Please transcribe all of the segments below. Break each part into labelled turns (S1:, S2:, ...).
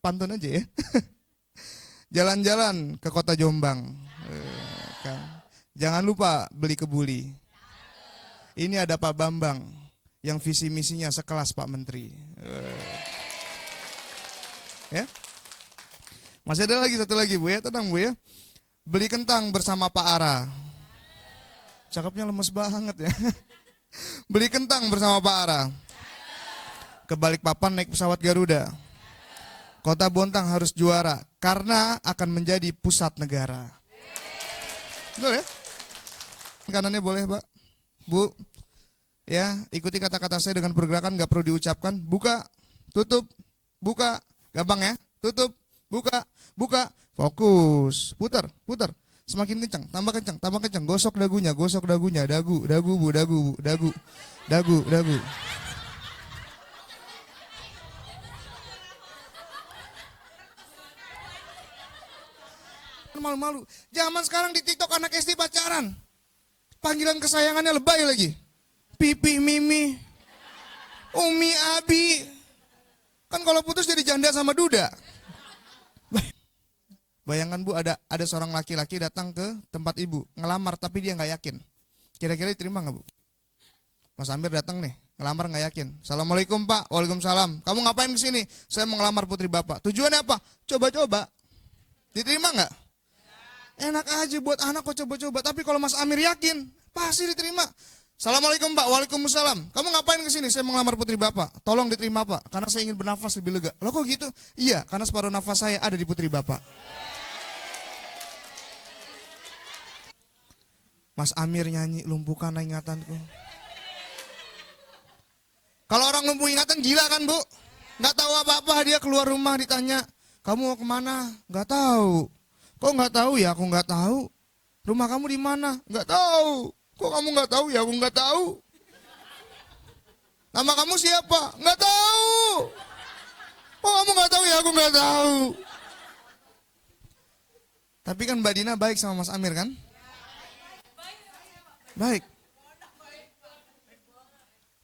S1: pantun aja ya. Jalan-jalan ke kota Jombang. Kan. Jangan lupa beli kebuli. Ini ada Pak Bambang yang visi misinya sekelas Pak Menteri. Ya. Masih ada lagi satu lagi Bu ya, tenang Bu ya. Beli kentang bersama Pak Ara. Cakepnya lemes banget ya. Beli kentang bersama Pak Ara. Ke Balikpapan naik pesawat Garuda. Kota Bontang harus juara karena akan menjadi pusat negara. Betul ya? Kanannya boleh Pak. Bu. Ya, ikuti kata-kata saya dengan pergerakan, gak perlu diucapkan. Buka, tutup, buka. Gampang ya? Tutup, buka, buka. Fokus. Putar, putar. Semakin kencang, tambah kencang, tambah kencang. Gosok dagunya, dagu, dagu Bu, dagu Bu, dagu, dagu, dagu. Malu-malu. Zaman sekarang di TikTok anak SD pacaran. Panggilan kesayangannya lebay lagi. Pipi Mimi. Umi Abi. Kan kalau putus jadi janda sama duda. Bayangkan Bu, ada seorang laki-laki datang ke tempat ibu, ngelamar tapi dia nggak yakin. Kira-kira diterima nggak Bu? Mas Amir datang nih, ngelamar nggak yakin. Assalamualaikum Pak, waalaikumsalam. Kamu ngapain kesini? Saya mau ngelamar putri Bapak. Tujuannya apa? Coba-coba. Diterima nggak? Enak aja buat anak kok coba-coba. Tapi kalau Mas Amir yakin, pasti diterima. Assalamualaikum Pak, waalaikumsalam. Kamu ngapain kesini? Saya mau ngelamar putri Bapak. Tolong diterima Pak, karena saya ingin bernafas lebih lega. Loh kok gitu? Iya, karena separuh nafas saya ada di putri Bapak. Mas Amir nyanyi, lumpuhkan ingatanku. Kalau orang lumpuh ingatan gila kan Bu? Nggak tahu apa-apa, dia keluar rumah ditanya, kamu mau kemana? Nggak tahu. Kok nggak tahu ya? Aku nggak tahu. Rumah kamu di mana? Nggak tahu. Kok kamu nggak tahu ya? Aku nggak tahu. Nama kamu siapa? Nggak tahu. Kok kamu nggak tahu ya? Aku nggak tahu. Tapi kan Mbak Dina baik sama Mas Amir kan? Baik.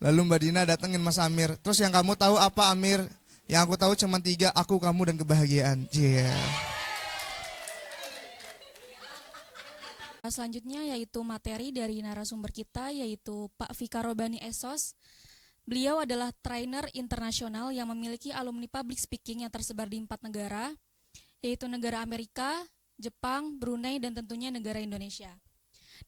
S1: Lalu Mbak Dina datengin Mas Amir. Terus yang kamu tahu apa Amir? Yang aku tahu cuma 3, aku, kamu, dan kebahagiaan. Yeah.
S2: Selanjutnya yaitu materi dari narasumber kita yaitu Pak Fikar Robani Esos. Beliau adalah trainer internasional yang memiliki alumni public speaking yang tersebar di 4 negara, yaitu negara Amerika, Jepang, Brunei, dan tentunya negara Indonesia.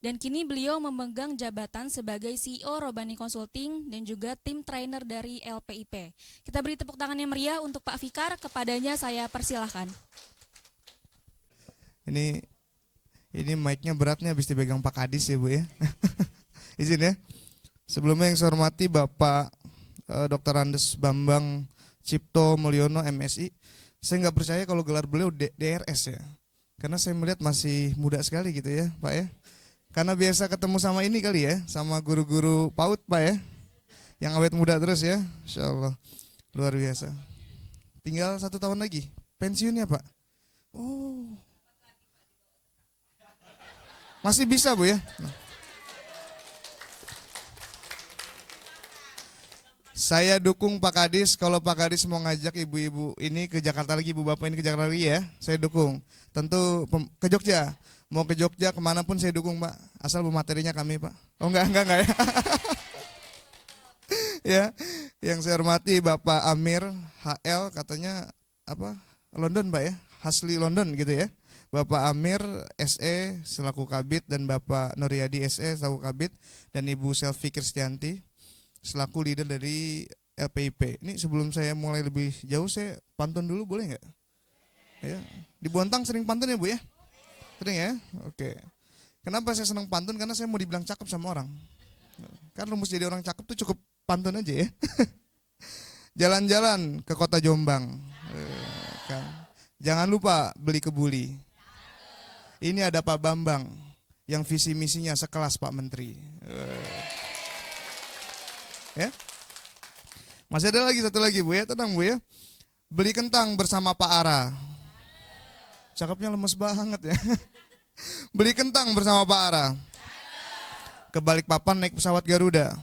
S2: Dan kini beliau memegang jabatan sebagai CEO Robani Consulting dan juga tim trainer dari LPIP. Kita beri tepuk tangan yang meriah untuk Pak Fikar, kepadanya saya persilahkan.
S1: Ini mic-nya beratnya habis dipegang Pak Kadis ya Bu ya. Izin ya. Sebelumnya yang saya hormati Bapak Dr. Andes Bambang Cipto Mulyono MSI. Saya nggak percaya kalau gelar beliau DRS ya. Karena saya melihat masih muda sekali gitu ya Pak ya. Karena biasa ketemu sama ini kali ya, sama guru-guru PAUD Pak ya. Yang awet muda terus ya. Insya Allah. Luar biasa. Tinggal 1 tahun lagi. Pensiunnya Pak. Oh. Masih bisa Bu ya. Saya dukung Pak Kadis, kalau Pak Kadis mau ngajak ibu-ibu ini ke Jakarta lagi, ibu bapak ini ke Jakarta lagi ya, saya dukung. Tentu ke Jogja, mau ke Jogja kemanapun saya dukung Pak, asal materinya kami Pak. Oh enggak ya. Ya, yang saya hormati Bapak Amir HL katanya apa London Pak ya, Hasli London gitu ya. Bapak Amir SE selaku Kabid dan Bapak Nuryadi SE selaku Kabid dan Ibu Selvi Kristianti selaku leader dari LPIP. Ini sebelum saya mulai lebih jauh saya pantun dulu boleh nggak? Ya. Di Bontang sering pantun ya Bu ya? Sering ya? Oke. Kenapa saya senang pantun? Karena saya mau dibilang cakep sama orang. Kan rumus jadi orang cakep tuh cukup pantun aja ya. Jalan-jalan ke kota Jombang. Kan. Jangan lupa beli kebuli. Ini ada Pak Bambang yang visi misinya sekelas Pak Menteri. Ya. Masih ada lagi satu lagi Bu ya, tenang Bu ya. Beli kentang bersama Pak Ara. Cakepnya lemes banget ya. Beli kentang bersama Pak Ara. Ke Balikpapan naik pesawat Garuda.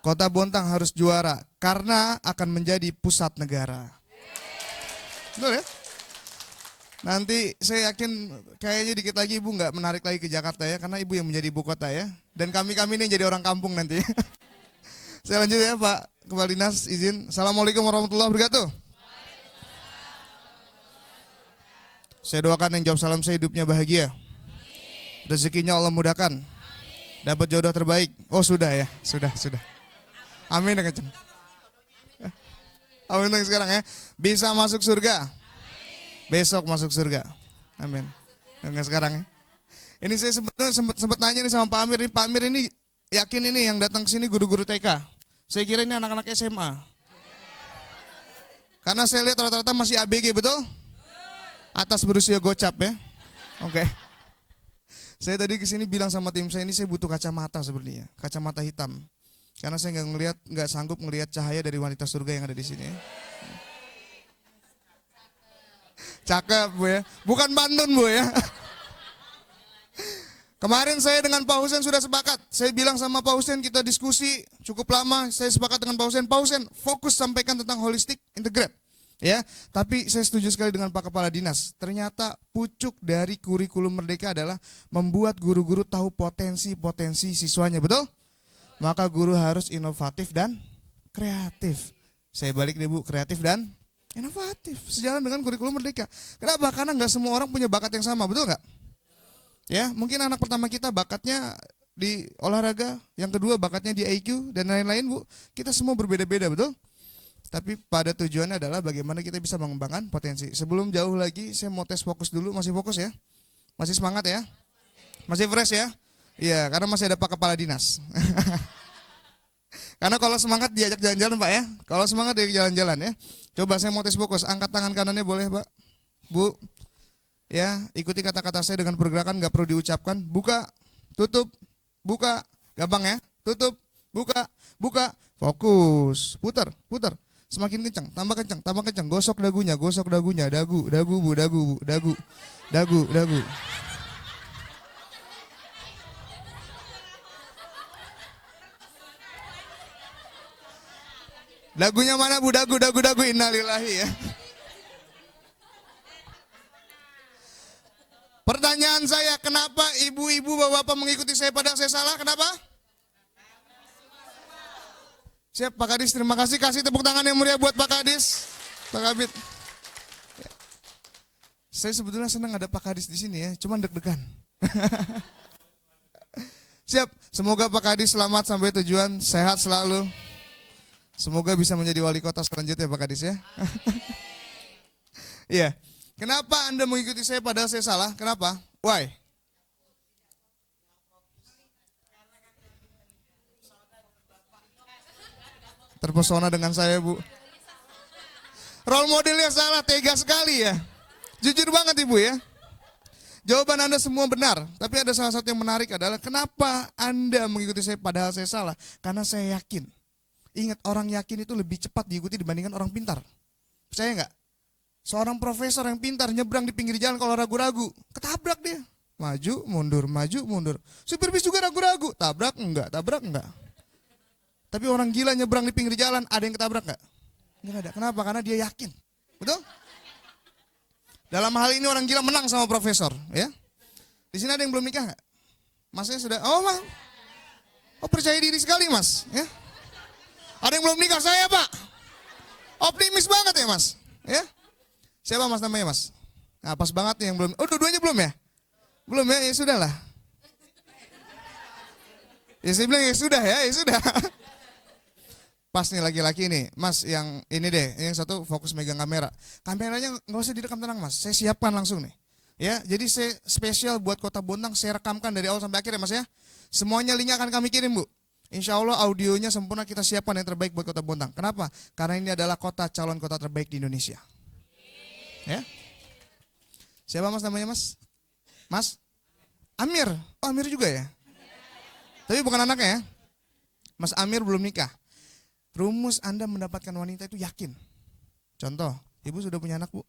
S1: Kota Bontang harus juara karena akan menjadi pusat negara. Betul ya? Nanti saya yakin kayaknya dikit lagi ibu nggak menarik lagi ke Jakarta ya, karena ibu yang menjadi ibu kota ya. Dan kami-kami ini yang jadi orang kampung nanti. Saya lanjut ya Pak Kepala Dinas, izin. Assalamualaikum warahmatullahi wabarakatuh. Saya doakan yang jawab salam saya hidupnya bahagia. Rezekinya Allah mudahkan. Dapat jodoh terbaik. Oh sudah ya, sudah. Amin ya kenceng. Amin dong sekarang ya. Bisa masuk surga. Besok masuk surga. Amin. Enggak sekarang ya. Ini saya sebetulnya sempat nanya nih sama Pak Amir. Pak Amir ini yakin ini yang datang ke sini guru-guru TK. Saya kira ini anak-anak SMA. Karena saya lihat rata-rata masih ABG, betul? Atas berusia gocap ya. Oke. Saya tadi kesini bilang sama tim saya, ini saya butuh kacamata sebenarnya, kacamata hitam. Karena saya nggak sanggup ngelihat cahaya dari wanita surga yang ada di sini. Cakep Bu ya, bukan pantun Bu ya. Kemarin saya dengan Pak Husen sudah sepakat. Saya bilang sama Pak Husen, kita diskusi cukup lama. Saya sepakat dengan Pak Husen fokus sampaikan tentang holistic integrate. Ya, tapi saya setuju sekali dengan Pak Kepala Dinas. Ternyata pucuk dari kurikulum Merdeka adalah membuat guru-guru tahu potensi-potensi siswanya, betul? Maka guru harus inovatif dan kreatif. Saya balik deh Bu, kreatif dan inovatif. Sejalan dengan kurikulum Merdeka. Kenapa? Karena nggak semua orang punya bakat yang sama, betul nggak? Ya, mungkin anak pertama kita bakatnya di olahraga, yang kedua bakatnya di IQ dan lain-lain Bu. Kita semua berbeda-beda, betul? Tapi pada tujuannya adalah bagaimana kita bisa mengembangkan potensi. Sebelum jauh lagi, saya mau tes fokus dulu. Masih fokus ya? Masih semangat ya? Masih fresh ya? Iya, karena masih ada Pak Kepala Dinas. Karena kalau semangat diajak jalan-jalan Pak ya. Kalau semangat diajak jalan-jalan ya. Coba saya mau tes fokus. Angkat tangan kanannya boleh Pak? Bu. Ya, ikuti kata-kata saya dengan pergerakan, gak perlu diucapkan. Buka, tutup, buka. Gampang ya? Tutup, buka, buka. Fokus. Putar. Semakin kencang, tambah kencang, gosok dagunya, dagu, Bu, dagu. Dagunya mana Bu, dagu, innalillahi ya. Pertanyaan saya, kenapa ibu-ibu, bapak-bapak mengikuti saya padahal saya salah, kenapa? Siap Pak Kadis, terima kasih. Kasih tepuk tangan yang meriah buat Pak Kadis. Pak Kabit. Saya sebetulnya senang ada Pak Kadis di sini ya, cuman deg-degan. Siap, semoga Pak Kadis selamat sampai tujuan, sehat selalu. Semoga bisa menjadi wali kota selanjutnya Pak Kadis ya. Iya. Kenapa Anda mengikuti saya padahal saya salah? Kenapa? Why? Terpesona dengan saya Bu. Role modelnya salah, tega sekali ya. Jujur banget Ibu ya. Jawaban Anda semua benar. Tapi ada salah satu yang menarik adalah kenapa Anda mengikuti saya padahal saya salah. Karena saya yakin. Ingat, orang yakin itu lebih cepat diikuti dibandingkan orang pintar. Percaya nggak? Seorang profesor yang pintar nyebrang di pinggir jalan kalau ragu-ragu. Ketabrak dia. Maju, mundur. Supir bis juga ragu-ragu. Tabrak enggak. Tapi orang gila nyebrang di pinggir jalan, ada yang ketabrak nggak? Nggak ada. Kenapa? Karena dia yakin. Betul? Dalam hal ini orang gila menang sama profesor. Ya. Di sini ada yang belum nikah nggak? Masnya sudah? Oh percaya diri sekali Mas. Ya. Ada yang belum nikah? Saya Pak. Optimis banget ya Mas. Ya. Siapa Mas namanya Mas? Nah pas banget nih yang belum. Oh dua-duanya belum ya? Belum ya? Ya sudah lah. Ya saya bilang ya sudah. Pas nih laki-laki nih, Mas yang ini deh, yang satu fokus megang kamera. Kameranya nggak usah direkam, tenang Mas, saya siapkan langsung nih. Ya, jadi saya spesial buat Kota Bontang, saya rekamkan dari awal sampai akhir ya Mas ya. Semuanya linknya akan kami kirim Bu. Insya Allah audionya sempurna, kita siapkan yang terbaik buat Kota Bontang. Kenapa? Karena ini adalah calon kota terbaik di Indonesia. Ya. Siapa Mas namanya Mas? Mas? Amir. Oh Amir juga ya? Tapi bukan anaknya ya. Mas Amir belum nikah. Rumus Anda mendapatkan wanita itu yakin. Contoh, Ibu sudah punya anak Bu?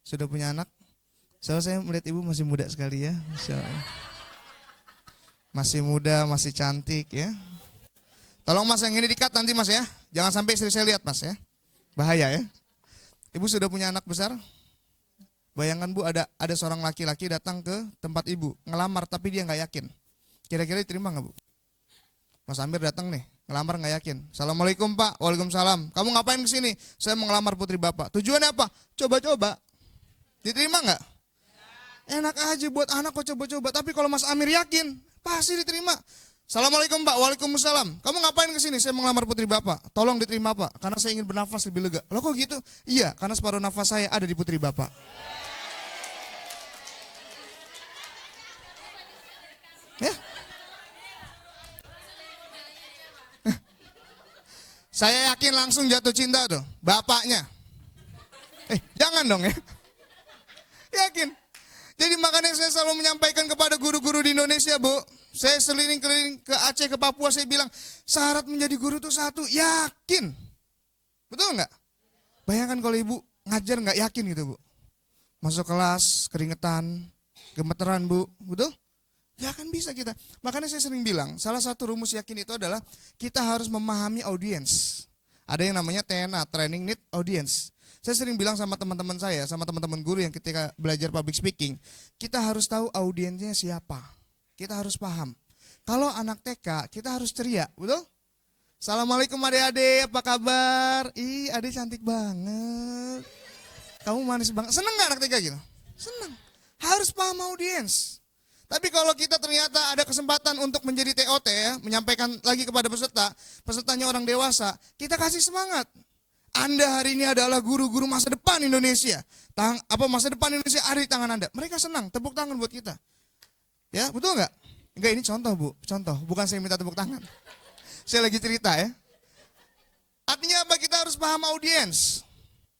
S1: Sudah punya anak? Soalnya saya melihat Ibu masih muda sekali ya. Masih muda, masih cantik ya. Tolong Mas yang ini dikat nanti Mas ya. Jangan sampai istri saya lihat Mas ya. Bahaya ya. Ibu sudah punya anak besar? Bayangkan Bu, ada seorang laki-laki datang ke tempat ibu, ngelamar tapi dia nggak yakin. Kira-kira diterima nggak Bu? Mas Amir datang nih, ngelamar nggak yakin. Assalamualaikum Pak, waalaikumsalam. Kamu ngapain kesini? Saya mau ngelamar putri Bapak. Tujuannya apa? Coba-coba. Diterima nggak? Enak aja buat anak kok coba-coba. Tapi kalau Mas Amir yakin, pasti diterima. Assalamualaikum Pak, waalaikumsalam. Kamu ngapain kesini? Saya mau ngelamar putri Bapak. Tolong diterima Pak, karena saya ingin bernafas lebih lega. Loh kok gitu? Iya, karena separuh nafas saya ada di putri Bapak. Ya. Saya yakin langsung jatuh cinta tuh, bapaknya. Jangan dong ya. Yakin. Jadi makanya saya selalu menyampaikan kepada guru-guru di Indonesia, Bu. Saya keliling-keliling ke Aceh, ke Papua, saya bilang, syarat menjadi guru itu satu, yakin. Betul nggak? Bayangkan kalau ibu ngajar nggak yakin gitu, Bu. Masuk kelas, keringetan, gemeteran, Bu. Betul? Ya kan bisa kita. Makanya saya sering bilang, salah satu rumus yakin itu adalah kita harus memahami audiens. Ada yang namanya TNA, Training Need Audience. Saya sering bilang sama teman-teman saya, sama teman-teman guru yang ketika belajar public speaking, kita harus tahu audiensnya siapa. Kita harus paham. Kalau anak TK, kita harus ceria, betul? Assalamualaikum adik-adik, apa kabar? Ih, adik cantik banget. Kamu manis banget. Seneng gak anak TK gitu? Seneng. Harus paham audiens. Tapi kalau kita ternyata ada kesempatan untuk menjadi TOT ya, menyampaikan lagi kepada peserta, pesertanya orang dewasa, kita kasih semangat. Anda hari ini adalah guru-guru masa depan Indonesia. Masa depan Indonesia ada di tangan Anda. Mereka senang, tepuk tangan buat kita. Ya, betul nggak? Enggak, ini contoh Bu, contoh. Bukan saya minta tepuk tangan. Saya lagi cerita ya. Artinya apa? Kita harus paham audiens.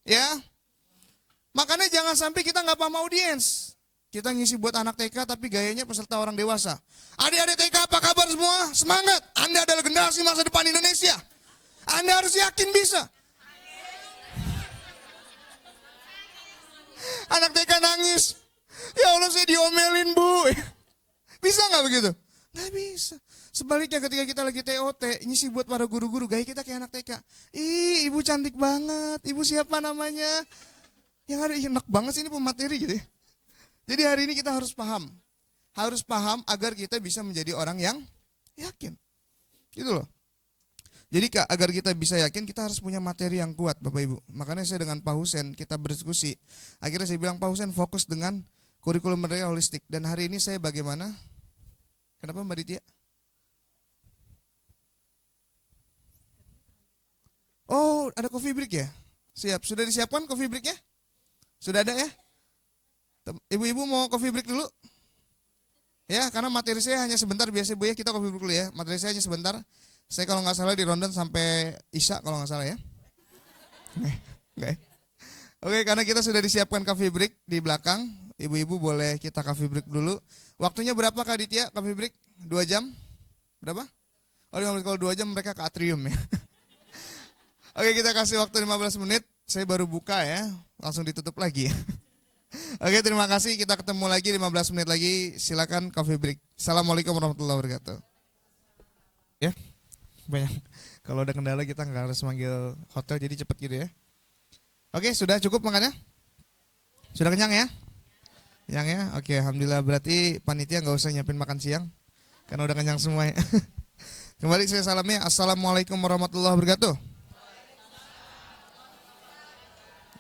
S1: Ya. Makanya jangan sampai kita nggak paham audiens. Kita ngisi buat anak TK tapi gayanya peserta orang dewasa. Adik-adik TK apa kabar semua? Semangat. Anda adalah generasi masa depan Indonesia. Anda harus yakin bisa. Anak TK nangis. Ya Allah saya diomelin Bu. Bisa nggak begitu? Nggak bisa. Sebaliknya ketika kita lagi TOT, ngisi buat para guru-guru, gaya kita kayak anak TK. Ih, ibu cantik banget. Ibu siapa namanya? Yang ada enak banget sih ini pemateri gitu ya. Jadi hari ini kita harus paham. Harus paham agar kita bisa menjadi orang yang yakin. Gitu loh. Jadi agar kita bisa yakin, kita harus punya materi yang kuat Bapak Ibu. Makanya saya dengan Pak Husen, kita berdiskusi. Akhirnya saya bilang, Pak Husen fokus dengan kurikulum merdeka holistik. Dan hari ini saya bagaimana? Kenapa Mbak Ditya? Oh, ada coffee break ya? Siap, sudah disiapkan coffee breaknya? Sudah ada ya? Ibu-ibu mau coffee break dulu? Ya, karena materi saya hanya sebentar, biasa Bu ya, kita coffee break dulu ya. Materi saya hanya sebentar. Saya kalau nggak salah di rondan sampai Isya kalau nggak salah ya. Oke. Oke, karena kita sudah disiapkan coffee break di belakang. Ibu-ibu boleh kita coffee break dulu. Waktunya berapa Kak Ditya coffee break? 2 jam? Berapa? Oh 5 menit, kalau 2 jam mereka ke atrium ya. Oke, kita kasih waktu 15 menit. Saya baru buka ya, langsung ditutup lagi ya. Oke, terima kasih. Kita ketemu lagi 15 menit lagi. Silakan coffee break. Assalamualaikum warahmatullahi wabarakatuh. Ya, banyak. Kalau ada kendala kita nggak harus manggil hotel, jadi cepet gitu ya. Oke, sudah cukup makannya? Sudah kenyang ya? Kenyang ya? Oke, alhamdulillah. Berarti panitia nggak usah nyiapin makan siang, karena udah kenyang semua ya. Kembali saya salamnya. Assalamualaikum warahmatullahi wabarakatuh.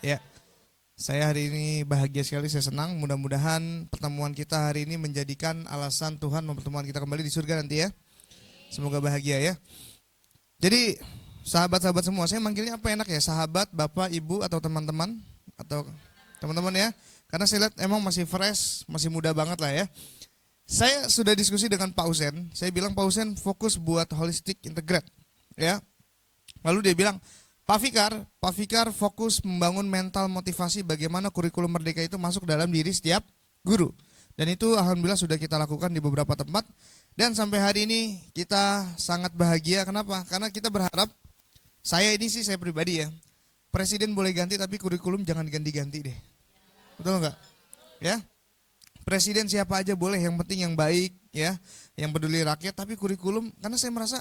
S1: Ya. Saya hari ini bahagia sekali, saya senang. Mudah-mudahan pertemuan kita hari ini menjadikan alasan Tuhan mempertemuan kita kembali di surga nanti ya. Semoga bahagia ya. Jadi sahabat-sahabat semua, saya manggilnya apa enak ya? Sahabat, bapak, ibu, atau teman-teman? Atau teman-teman ya? Karena saya lihat emang masih fresh, masih muda banget lah ya. Saya sudah diskusi dengan Pak Husen. Saya bilang Pak Husen fokus buat holistic integrate ya. Lalu dia bilang, Pak Fikar fokus membangun mental motivasi bagaimana kurikulum merdeka itu masuk dalam diri setiap guru. Dan itu alhamdulillah sudah kita lakukan di beberapa tempat. Dan sampai hari ini kita sangat bahagia. Kenapa? Karena kita berharap, saya pribadi ya, presiden boleh ganti tapi kurikulum jangan ganti-ganti deh. Betul nggak? Ya, presiden siapa aja boleh, yang penting yang baik ya, yang peduli rakyat. Tapi kurikulum, karena saya merasa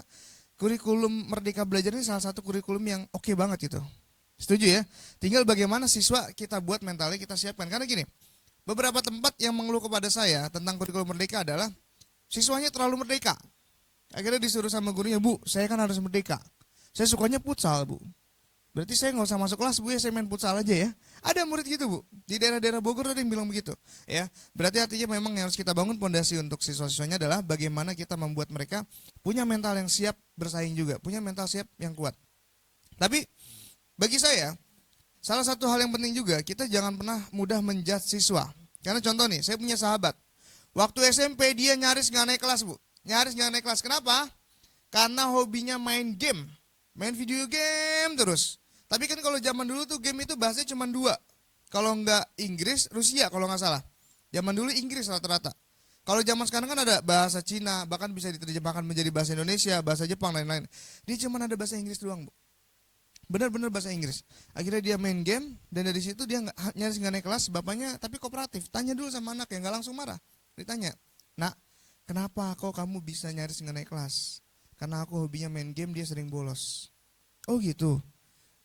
S1: kurikulum Merdeka Belajar ini salah satu kurikulum yang oke banget gitu. Setuju ya? Tinggal bagaimana siswa kita buat mentalnya kita siapkan. Karena gini, beberapa tempat yang mengeluh kepada saya tentang kurikulum merdeka adalah siswanya terlalu merdeka. Akhirnya disuruh sama gurunya, Bu, saya kan harus merdeka. Saya sukanya futsal, Bu. Berarti saya nggak usah masuk kelas, Bu, ya saya main futsal aja ya. Ada murid gitu, Bu. Di daerah-daerah Bogor ada yang bilang begitu. Ya, berarti artinya memang yang harus kita bangun fondasi untuk siswa-siswanya adalah bagaimana kita membuat mereka punya mental yang siap bersaing juga, punya mental siap yang kuat. Tapi bagi saya, salah satu hal yang penting juga, kita jangan pernah mudah menjudge siswa. Karena contoh nih, saya punya sahabat. Waktu SMP dia nyaris nggak naik kelas, Bu. Nyaris nggak naik kelas. Kenapa? Karena hobinya main game. Main video game terus. Tapi kan kalau zaman dulu tuh game itu bahasanya cuma dua. Kalau nggak Inggris, Rusia kalau nggak salah. Zaman dulu Inggris rata-rata. Kalau zaman sekarang kan ada bahasa Cina, bahkan bisa diterjemahkan menjadi bahasa Indonesia, bahasa Jepang, lain-lain. Dia cuma ada bahasa Inggris doang, Bu. Benar-benar bahasa Inggris. Akhirnya dia main game, dan dari situ dia nyaris nggak naik kelas, bapaknya tapi kooperatif. Tanya dulu sama anak ya, nggak langsung marah. Ditanya, Nak, kenapa kok kamu bisa nyaris nggak naik kelas? Karena aku hobinya main game, dia sering bolos. Oh gitu.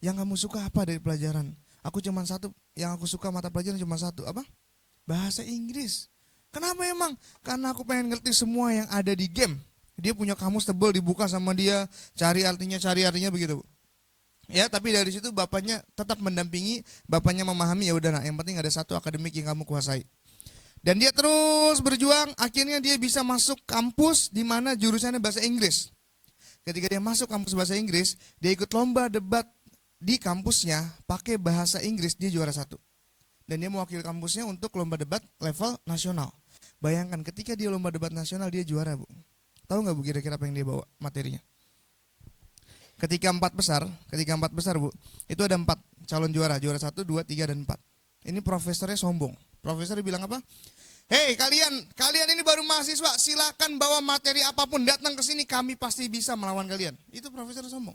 S1: Yang kamu suka apa dari pelajaran? Aku cuma satu, yang aku suka mata pelajaran cuma satu, apa? Bahasa Inggris. Kenapa emang? Karena aku pengen ngerti semua yang ada di game. Dia punya kamus tebel, dibuka sama dia, cari artinya begitu. Ya, tapi dari situ bapaknya tetap mendampingi, bapaknya memahami, ya udah, nah, yang penting ada satu akademik yang kamu kuasai. Dan dia terus berjuang, akhirnya dia bisa masuk kampus di mana jurusannya bahasa Inggris. Ketika dia masuk kampus bahasa Inggris, dia ikut lomba debat di kampusnya pakai bahasa Inggris, dia juara 1. Dan dia mewakili kampusnya untuk lomba debat level nasional. Bayangkan ketika dia lomba debat nasional dia juara, Bu. Tahu nggak, Bu, kira-kira apa yang dia bawa materinya? Ketika empat besar, Bu, itu ada 4 calon juara 1, 2, 3, dan 4. Ini profesornya sombong. Profesornya bilang apa? Hei kalian ini baru mahasiswa, silakan bawa materi apapun, datang ke sini, kami pasti bisa melawan kalian. Itu profesor sombong.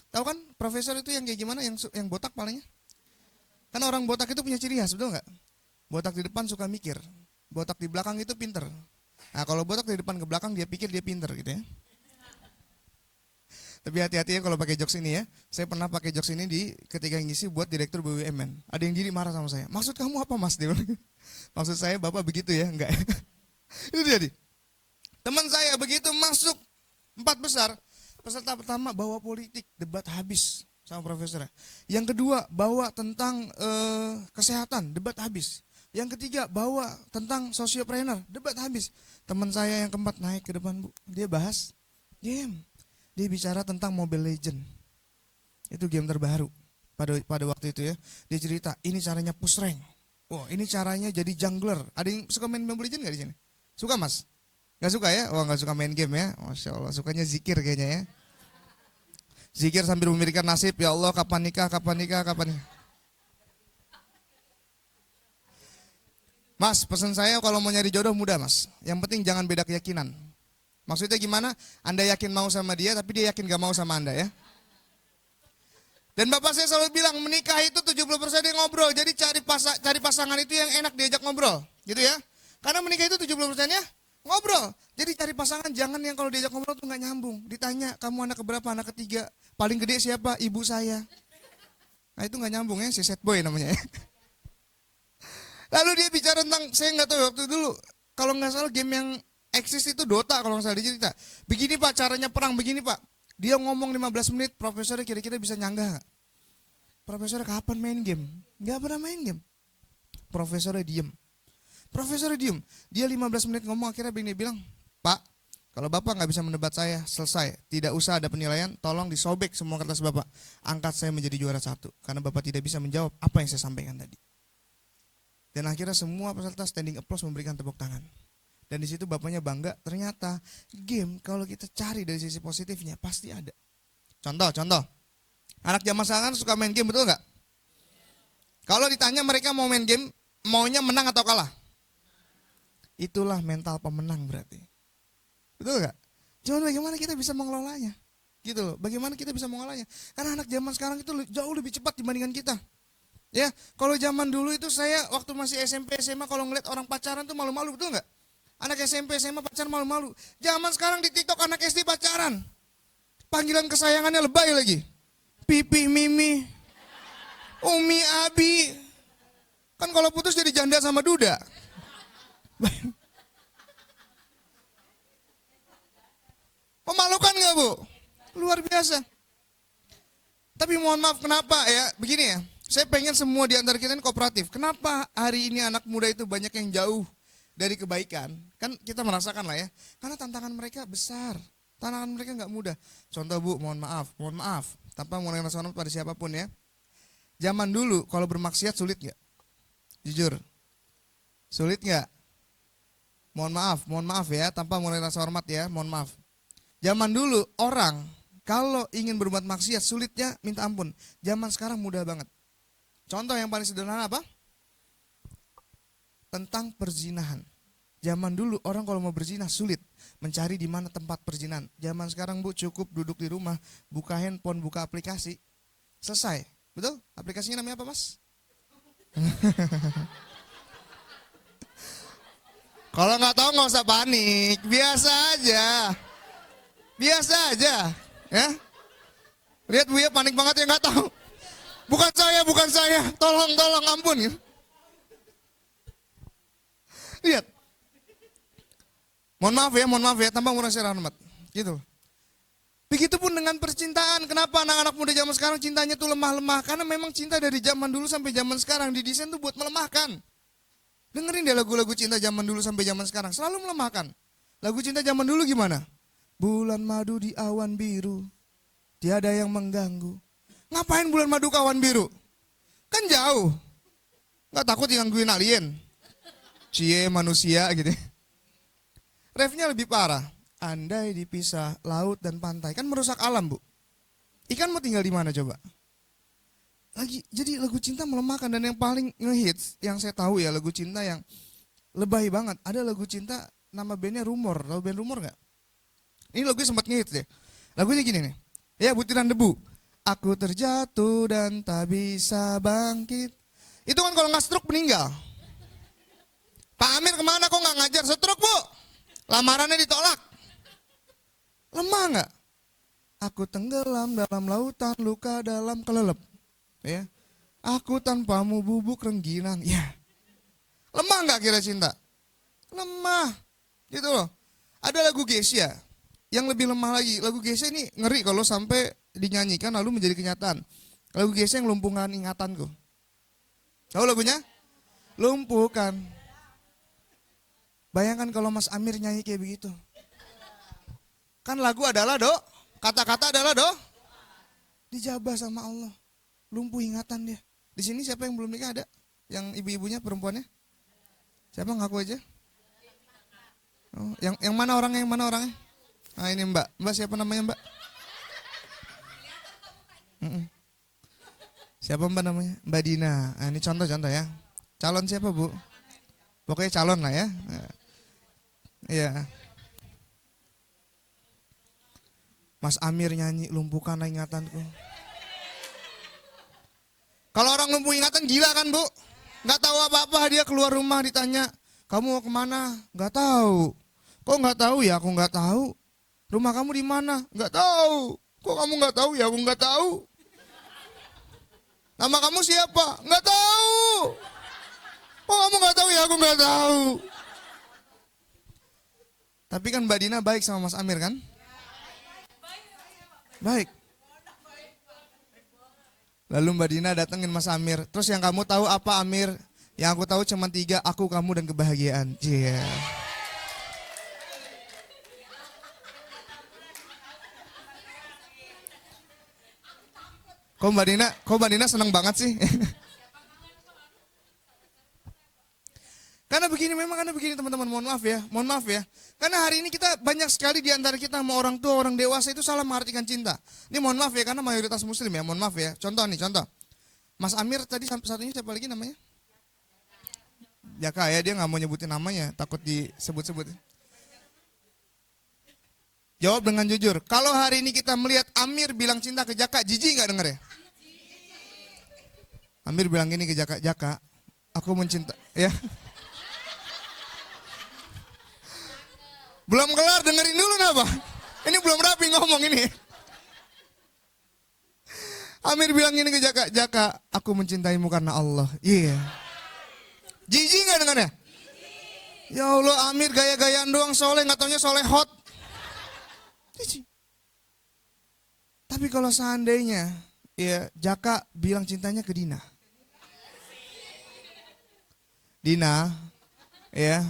S1: Tahu kan profesor itu yang kayak gimana, yang botak palanya? Kan orang botak itu punya ciri khas, betul nggak? Botak di depan suka mikir, botak di belakang itu pinter. Nah kalau botak di depan ke belakang dia pikir dia pinter gitu ya. Tapi hati-hati ya kalau pakai jokes ini ya. Saya pernah pakai jokes ini ketika ngisi buat direktur BUMN. Ada yang diri marah sama saya. Maksud kamu apa, Mas? Dia bilang, maksud saya Bapak begitu ya? Enggak. Itu jadi. Teman saya begitu masuk 4 besar, peserta pertama bawa politik, debat habis sama profesornya. Yang kedua bawa tentang kesehatan, debat habis. Yang ketiga bawa tentang sosiopreneur, debat habis. Teman saya yang keempat naik ke depan, Bu. Dia bahas game. Dia bicara tentang Mobile Legend. Itu game terbaru pada waktu itu ya. Dia cerita, ini caranya push rank. Oh, ini caranya jadi jungler. Ada yang suka main Mobile Legend nggak di sini? Suka, Mas? Nggak suka ya? Oh, nggak suka main game ya? Masya Allah, sukanya zikir kayaknya ya. Zikir sambil memikirkan nasib, ya Allah kapan nikah. Mas, pesan saya kalau mau nyari jodoh mudah, Mas. Yang penting jangan beda keyakinan. Maksudnya gimana? Anda yakin mau sama dia, tapi dia yakin gak mau sama Anda ya. Dan bapak saya selalu bilang, menikah itu 70% yang ngobrol. Jadi cari pasangan itu yang enak diajak ngobrol. Gitu ya. Karena menikah itu 70%-nya ngobrol. Jadi cari pasangan jangan yang kalau diajak ngobrol tuh gak nyambung. Ditanya, kamu anak keberapa? Anak ketiga. Paling gede siapa? Ibu saya. Nah itu gak nyambung ya, si sad boy namanya ya. Lalu dia bicara tentang, saya gak tahu waktu dulu. Kalau gak salah game yang eksis itu Dota kalau nggak salah dia cerita. Begini Pak caranya perang, begini Pak. Dia ngomong 15 menit, profesornya kira-kira bisa nyanggah nggak? Profesornya kapan main game? Nggak pernah main game. Profesornya diem. Dia 15 menit ngomong, akhirnya dia bilang, Pak, kalau Bapak nggak bisa mendebat saya, selesai. Tidak usah ada penilaian, tolong disobek semua kertas Bapak. Angkat saya menjadi juara 1. Karena Bapak tidak bisa menjawab apa yang saya sampaikan tadi. Dan akhirnya semua peserta standing applause memberikan tepuk tangan. Dan di situ bapaknya bangga, ternyata game kalau kita cari dari sisi positifnya pasti ada. Contoh. Anak zaman sekarang suka main game, betul nggak? Kalau ditanya mereka mau main game, maunya menang atau kalah? Itulah mental pemenang berarti. Betul nggak? Cuman bagaimana kita bisa mengelolanya? Gitu loh, bagaimana kita bisa mengelolanya? Karena anak zaman sekarang itu jauh lebih cepat dibandingkan kita. Ya, kalau zaman dulu itu saya waktu masih SMP, SMA kalau ngeliat orang pacaran tuh malu-malu, betul nggak? Anak SMP, SMA pacaran malu-malu. Zaman sekarang di TikTok anak SD pacaran. Panggilan kesayangannya lebay lagi. Pipi, mimi. Umi Abi. Kan kalau putus jadi janda sama duda. Memalukan nggak Bu? Luar biasa. Tapi mohon maaf kenapa ya, begini ya. Saya pengen semua di antara kita ini kooperatif. Kenapa hari ini anak muda itu banyak yang jauh dari kebaikan? Kan kita merasakan lah ya. Karena tantangan mereka besar. Tantangan mereka nggak mudah. Contoh Bu, mohon maaf. Tanpa mengurangi rasa hormat pada siapapun ya. Zaman dulu kalau bermaksiat sulit nggak? Jujur. Sulit nggak? Mohon maaf ya. Tanpa mengurangi rasa hormat ya, mohon maaf. Zaman dulu orang kalau ingin berbuat maksiat sulitnya minta ampun. Zaman sekarang mudah banget. Contoh yang paling sederhana apa? Tentang perzinahan. Zaman dulu orang kalau mau berzina sulit mencari di mana tempat perzinahan. Zaman sekarang Bu cukup duduk di rumah, buka handphone, buka aplikasi, selesai. Betul? Aplikasinya namanya apa Mas? Kalau nggak tahu nggak usah panik, biasa aja. Biasa aja, ya. Lihat Bu ya panik banget ya nggak tahu. Bukan saya, tolong ampun. Ya. Lihat. Mohon maaf ya, tanpa mengurangi rahmat. Gitu. Begitupun dengan percintaan. Kenapa anak-anak muda zaman sekarang cintanya tuh lemah-lemah? Karena memang cinta dari zaman dulu sampai zaman sekarang didesain tuh buat melemahkan. Dengerin deh lagu-lagu cinta zaman dulu sampai zaman sekarang, selalu melemahkan. Lagu cinta zaman dulu gimana? Bulan madu di awan biru, tiada yang mengganggu. Ngapain bulan madu ke awan biru? Kan jauh. Gak takut digangguin alien? Cie manusia gitu. Refnya lebih parah. Andai dipisah laut dan pantai, kan merusak alam Bu. Ikan mau tinggal di mana coba? Jadi lagu cinta melemahkan. Dan yang paling ngehits, yang saya tahu ya lagu cinta yang lebay banget. Ada lagu cinta nama bandnya Rumor. Tahu band Rumor gak? Ini lagunya sempat ngehits deh. Lagunya gini nih. Ya butiran debu. Aku terjatuh dan tak bisa bangkit. Itu kan kalau nggak stroke meninggal. Pak Amir kemana kok nggak ngajar stroke Bu? Lamarannya ditolak. Lemah nggak? Aku tenggelam dalam lautan luka dalam kelelep. Ya. Aku tanpamu bubuk rengginang. Ya. Lemah nggak kira cinta? Lemah. Gitu loh. Ada lagu Geisha yang lebih lemah lagi. Lagu Geisha ini ngeri kalau sampai dinyanyikan lalu menjadi kenyataan. Lagu Geisha yang lumpuhkan ingatanku. Tahu lagunya? Lumpuhkan. Bayangkan kalau Mas Amir nyanyi kayak begitu. Kan lagu adalah kata-kata adalah dijabah sama Allah. Lumpuh ingatan dia. Di sini siapa yang belum nikah ada? Yang ibu-ibunya, perempuannya? Siapa ngaku aja? Oh, yang mana orangnya? Nah ini Mbak. Mbak siapa namanya Mbak? Siapa Mbak namanya? Mbak Dina. Nah, ini contoh ya. Calon siapa Bu? Pokoknya calon lah ya. Iya. Mas Amir nyanyi lumpuhkan ingatanku. Kalau orang lumpuh ingatan gila kan Bu? Gak tahu apa-apa, dia keluar rumah ditanya, kamu mau kemana? Gak tahu. Kok gak tahu ya? Aku gak tahu. Rumah kamu di mana? Gak tahu. Kok kamu gak tahu ya? Aku gak tahu. Nama kamu siapa? Gak tahu. Kok kamu gak tahu ya? Aku gak tahu. Tapi kan Mbak Dina baik sama Mas Amir kan? Baik. Lalu Mbak Dina datengin Mas Amir. Terus yang kamu tahu apa Amir? Yang aku tahu cuma 3, aku, kamu, dan kebahagiaan. Iya. Yeah. Kok Mbak Dina seneng banget sih? Karena begini teman-teman, mohon maaf ya. Karena hari ini kita banyak sekali di antara kita mau orang tua, orang dewasa itu salah mengartikan cinta. Ini mohon maaf ya, karena mayoritas muslim ya, mohon maaf ya. Contoh. Mas Amir tadi satunya siapa lagi namanya? Jaka ya, dia gak mau nyebutin namanya, takut disebut-sebut. Jawab dengan jujur, kalau hari ini kita melihat Amir bilang cinta ke Jaka, jijik gak denger ya? Amir bilang gini ke Jaka, Jaka, aku mencinta, ya. Belum kelar, dengerin dulu kenapa? Ini belum rapi ngomong ini. Amir bilang ini ke Jaka, Jaka, aku mencintaimu karena Allah. Iya. Jijik nggak dengannya? Ya Allah, Amir gaya-gayaan doang soleh, nggak taunya soleh hot. Jijik. Tapi kalau seandainya, ya Jaka bilang cintanya ke Dina. Dina, ya.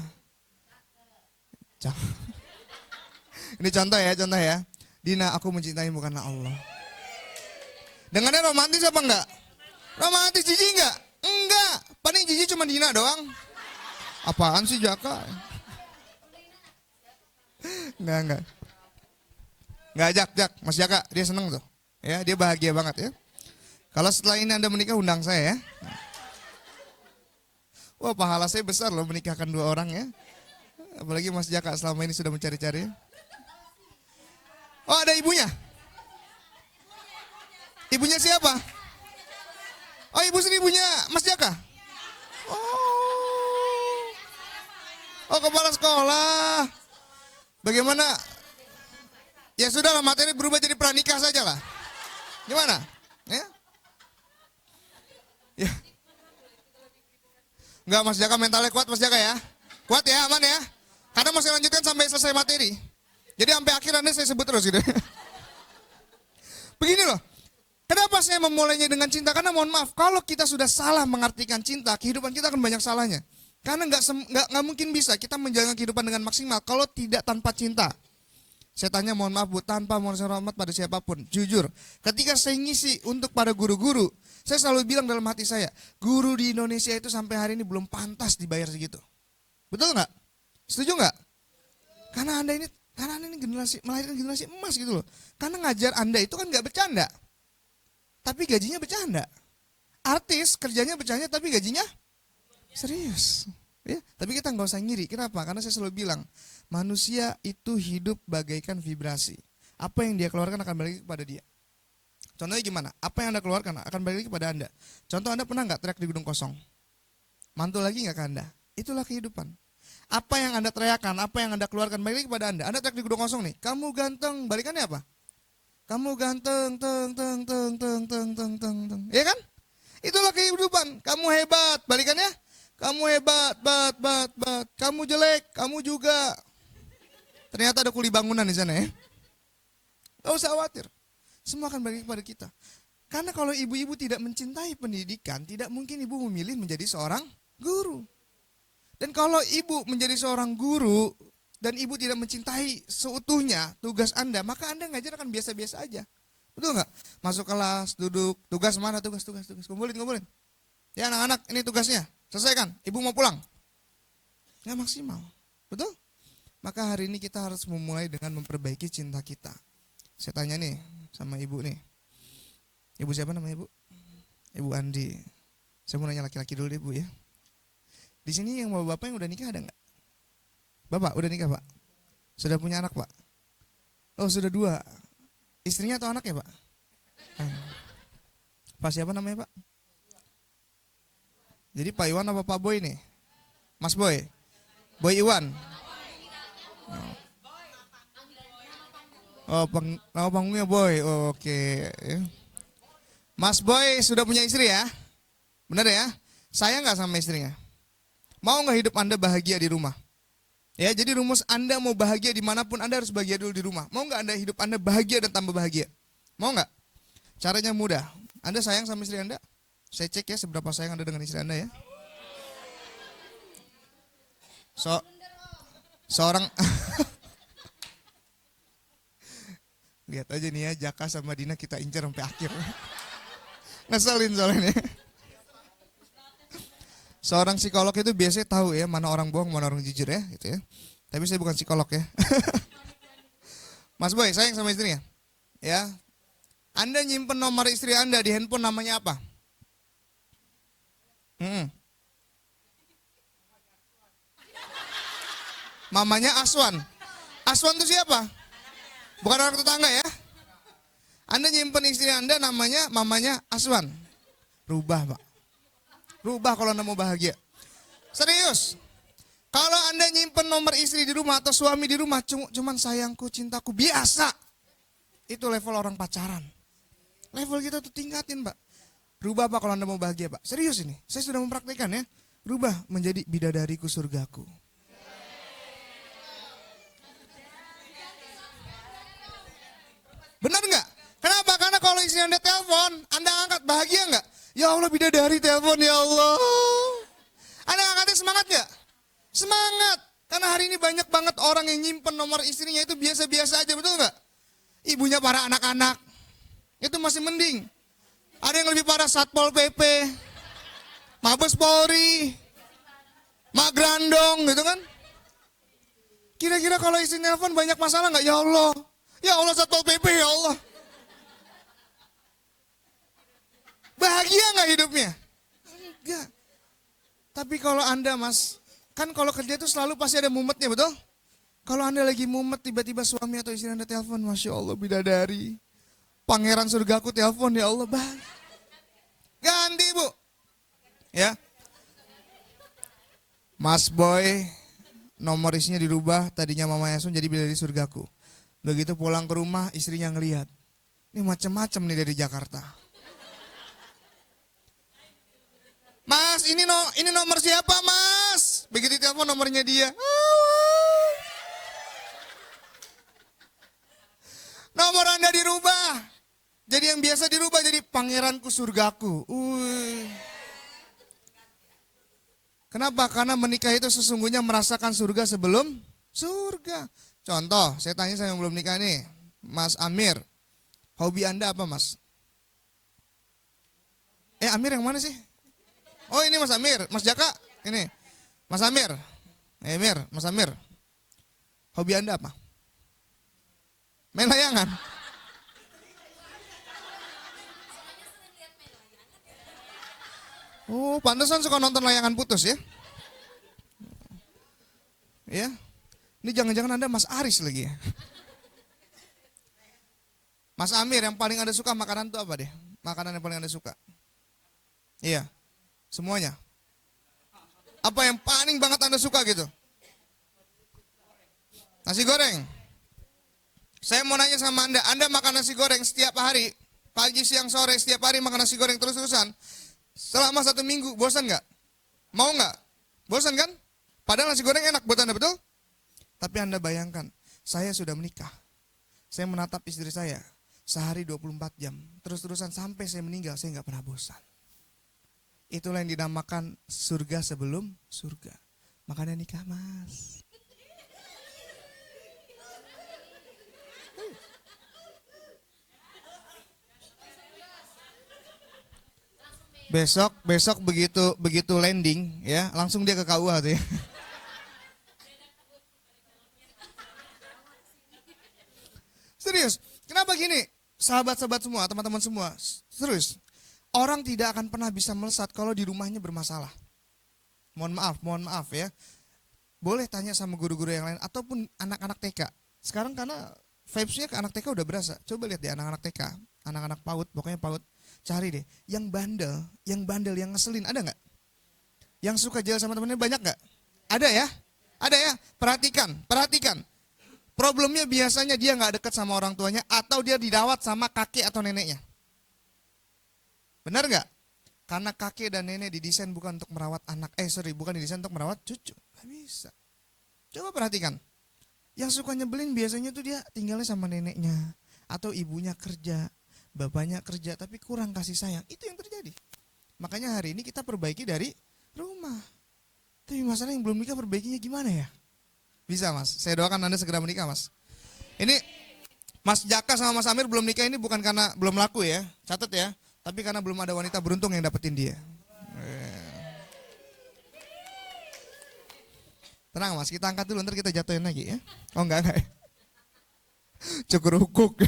S1: Ini contoh ya. Dina, aku mencintaimu karena Allah. Dengannya romantis apa enggak? Romantis, jijik enggak? Enggak. Paling jijik cuma Dina doang. Apaan sih Jaka? Enggak. Enggak, Jak. Mas Jaka, dia seneng tuh. Ya, dia bahagia banget ya. Kalau setelah ini Anda menikah, undang saya ya. Wah, pahala saya besar loh menikahkan 2 orang ya. Apalagi Mas Jaka selama ini sudah mencari-cari. Oh, ada ibunya. Ibunya siapa? Oh, ibu sendiri ibunya Mas Jaka. Oh, kepala sekolah. Bagaimana? Ya sudah lah, materi berubah jadi pranikah saja lah. Gimana? Ya? Ya. Enggak, Mas Jaka mentalnya kuat, Mas Jaka ya. Kuat ya, aman ya. Karena mau saya lanjutkan sampai selesai materi. Jadi sampai akhir Anda saya sebut terus gitu. Begini loh. Kenapa saya memulainya dengan cinta? Karena mohon maaf, kalau kita sudah salah mengartikan cinta, kehidupan kita akan banyak salahnya. Karena nggak mungkin bisa kita menjalankan kehidupan dengan maksimal kalau tidak tanpa cinta. Saya tanya mohon maaf Bu, tanpa mohon hormat pada siapapun. Jujur, ketika saya ngisi untuk para guru-guru, saya selalu bilang dalam hati saya, guru di Indonesia itu sampai hari ini belum pantas dibayar segitu. Betul nggak? Setuju nggak? Karena Anda ini melahirkan generasi emas gitu loh. Karena ngajar Anda itu kan nggak bercanda. Tapi gajinya bercanda. Artis kerjanya bercanda tapi gajinya serius. Ya, tapi kita nggak usah ngiri. Kenapa? Karena saya selalu bilang, manusia itu hidup bagaikan vibrasi. Apa yang dia keluarkan akan balik kepada dia. Contohnya gimana? Apa yang Anda keluarkan akan balik kepada Anda. Contoh, Anda pernah nggak teriak di gedung kosong? Mantul lagi nggak ke Anda? Itulah kehidupan. Apa yang Anda teriakan, apa yang Anda keluarkan balik kepada Anda. Anda teriak di gedung kosong nih, kamu ganteng, balikannya apa? Kamu ganteng, teng. Ya kan? Itulah kehidupan. Kamu hebat, balikannya. Kamu hebat, bat. Kamu jelek, kamu juga. Ternyata ada kuli bangunan di sana ya. Gak usah khawatir. Semua akan balik kepada kita. Karena kalau ibu-ibu tidak mencintai pendidikan, tidak mungkin ibu memilih menjadi seorang guru. Dan kalau ibu menjadi seorang guru, dan ibu tidak mencintai seutuhnya tugas Anda, maka Anda ngajar akan biasa-biasa aja. Betul nggak? Masuk kelas, duduk, tugas mana, tugas. Kumpulin. Ya anak-anak, ini tugasnya, selesaikan, ibu mau pulang. Nggak maksimal, betul? Maka hari ini kita harus memulai dengan memperbaiki cinta kita. Saya tanya nih sama ibu nih. Ibu siapa namanya ibu? Ibu Andi. Saya mau nanya laki-laki dulu deh bu ya. Di sini yang bapak yang udah nikah ada nggak? Bapak udah nikah pak? Sudah punya anak pak? Oh sudah 2. Istrinya atau anak ya pak? Pak siapa namanya pak? Jadi Pak Iwan apa Pak Boy nih? Mas Boy? Boy Iwan? Oh nama panggungnya Boy, oh, oke. Mas Boy sudah punya istri ya? Benar ya? Sayang gak sama istrinya? Mau gak hidup Anda bahagia di rumah? Ya, jadi rumus Anda mau bahagia dimanapun, Anda harus bahagia dulu di rumah. Mau nggak Anda hidup Anda bahagia dan tambah bahagia? Mau nggak? Caranya mudah. Anda sayang sama istri Anda? Saya cek ya seberapa sayang Anda dengan istri Anda ya. Seorang lihat aja nih ya, Jaka sama Dina kita incar sampai akhir. Ngeselin soalnya. Seorang psikolog itu biasanya tahu ya mana orang bohong, mana orang jujur ya, gitu ya. Tapi saya bukan psikolog ya. Mas Boy, sayang sama istrinya? Ya. Anda nyimpen nomor istri Anda di handphone namanya apa? Mamanya Aswan. Aswan itu siapa? Bukan orang tetangga ya. Anda nyimpen istri Anda mamanya Aswan. Rubah Pak. Rubah kalau Anda mau bahagia. Serius. Kalau Anda nyimpen nomor istri di rumah atau suami di rumah, cuman sayangku, cintaku, biasa. Itu level orang pacaran. Level kita tuh tingkatin, Pak. Rubah Pak kalau Anda mau bahagia, Pak. Serius ini, saya sudah mempraktikkan ya. Rubah menjadi bidadariku surgaku. Benar nggak? Kenapa? Karena kalau istri Anda telepon, Anda angkat, bahagia nggak? Ya Allah, bidadari telepon, ya Allah. Anda angkatnya semangat nggak? Semangat. Karena hari ini banyak banget orang yang nyimpen nomor istrinya itu biasa-biasa aja, betul nggak? Ibunya para anak-anak, itu masih mending. Ada yang lebih parah, Satpol PP, Mabes Polri, Magrandong gitu kan. Kira-kira kalau istri nelpon banyak masalah nggak? Ya Allah. Ya Allah, Satpol PP, ya Allah. Bahagia nggak hidupnya? Enggak. Tapi kalau Anda, Mas, kan kalau kerja itu selalu pasti ada mumetnya, betul? Kalau Anda lagi mumet, tiba-tiba suami atau istri Anda telepon, Masya Allah, bidadari, pangeran surgaku telepon, ya Allah, ganti, Bu. Ya. Mas Boy, nomor isinya dirubah, tadinya Mama Yasun jadi bidadari surgaku. Begitu pulang ke rumah, istrinya ngelihat, ini macam-macam nih dari Jakarta. Mas, ini nomor siapa, Mas? Begitu telepon nomornya dia. Nomor Anda dirubah. Jadi yang biasa dirubah jadi pangeranku surgaku. Kenapa? Karena menikah itu sesungguhnya merasakan surga sebelum surga. Contoh, saya tanya saya yang belum nikah nih. Mas Amir, hobi Anda apa, Mas? Amir yang mana sih? Oh, ini Mas Amir, Mas Jaka, ini. Mas Amir. Mas Amir. Hobi Anda apa? Main layangan. Oh, pantesan suka nonton layangan putus ya. Ya. Ini jangan-jangan Anda Mas Aris lagi ya. Mas Amir, yang paling Anda suka makanan itu apa deh? Makanan yang paling Anda suka? Iya. Semuanya. Apa yang paling banget Anda suka gitu? Nasi goreng. Saya mau nanya sama Anda makan nasi goreng setiap hari, pagi, siang, sore, setiap hari makan nasi goreng terus-terusan, selama 1 minggu, bosan nggak? Mau nggak? Bosan kan? Padahal nasi goreng enak buat Anda, betul? Tapi Anda bayangkan, saya sudah menikah, saya menatap istri saya, sehari 24 jam, terus-terusan sampai saya meninggal, saya nggak pernah bosan. Itulah yang dinamakan surga sebelum surga. Makanya nikah, Mas. Besok begitu landing ya, langsung dia ke KUA tuh ya. Serius, kenapa gini? Sahabat-sahabat semua, teman-teman semua, serius. Orang tidak akan pernah bisa melesat kalau di rumahnya bermasalah. Mohon maaf ya. Boleh tanya sama guru-guru yang lain ataupun anak-anak TK. Sekarang karena vibes-nya ke anak TK udah berasa. Coba lihat deh anak-anak TK, anak-anak PAUD, pokoknya PAUD. Cari deh, yang bandel, yang ngeselin, ada nggak? Yang suka jalan sama temennya banyak nggak? Ada ya? Ada ya? Perhatikan. Problemnya biasanya dia nggak dekat sama orang tuanya atau dia dirawat sama kakek atau neneknya. Benar nggak? Karena kakek dan nenek didesain bukan untuk merawat anak, bukan didesain untuk merawat cucu. Nggak bisa. Coba perhatikan. Yang suka nyebelin biasanya tuh dia tinggalnya sama neneknya atau ibunya kerja. Bapaknya kerja tapi kurang kasih sayang. Itu yang terjadi. Makanya hari ini kita perbaiki dari rumah. Tapi masalah yang belum nikah perbaikinya gimana ya? Bisa, Mas. Saya doakan Anda segera menikah, Mas. Ini Mas Jaka sama Mas Amir belum nikah ini bukan karena belum laku ya. Catat ya. Tapi karena belum ada wanita beruntung yang dapetin dia. Tenang, Mas, kita angkat dulu ntar kita jatuhin lagi ya. Oh enggak. Cukur hukuk.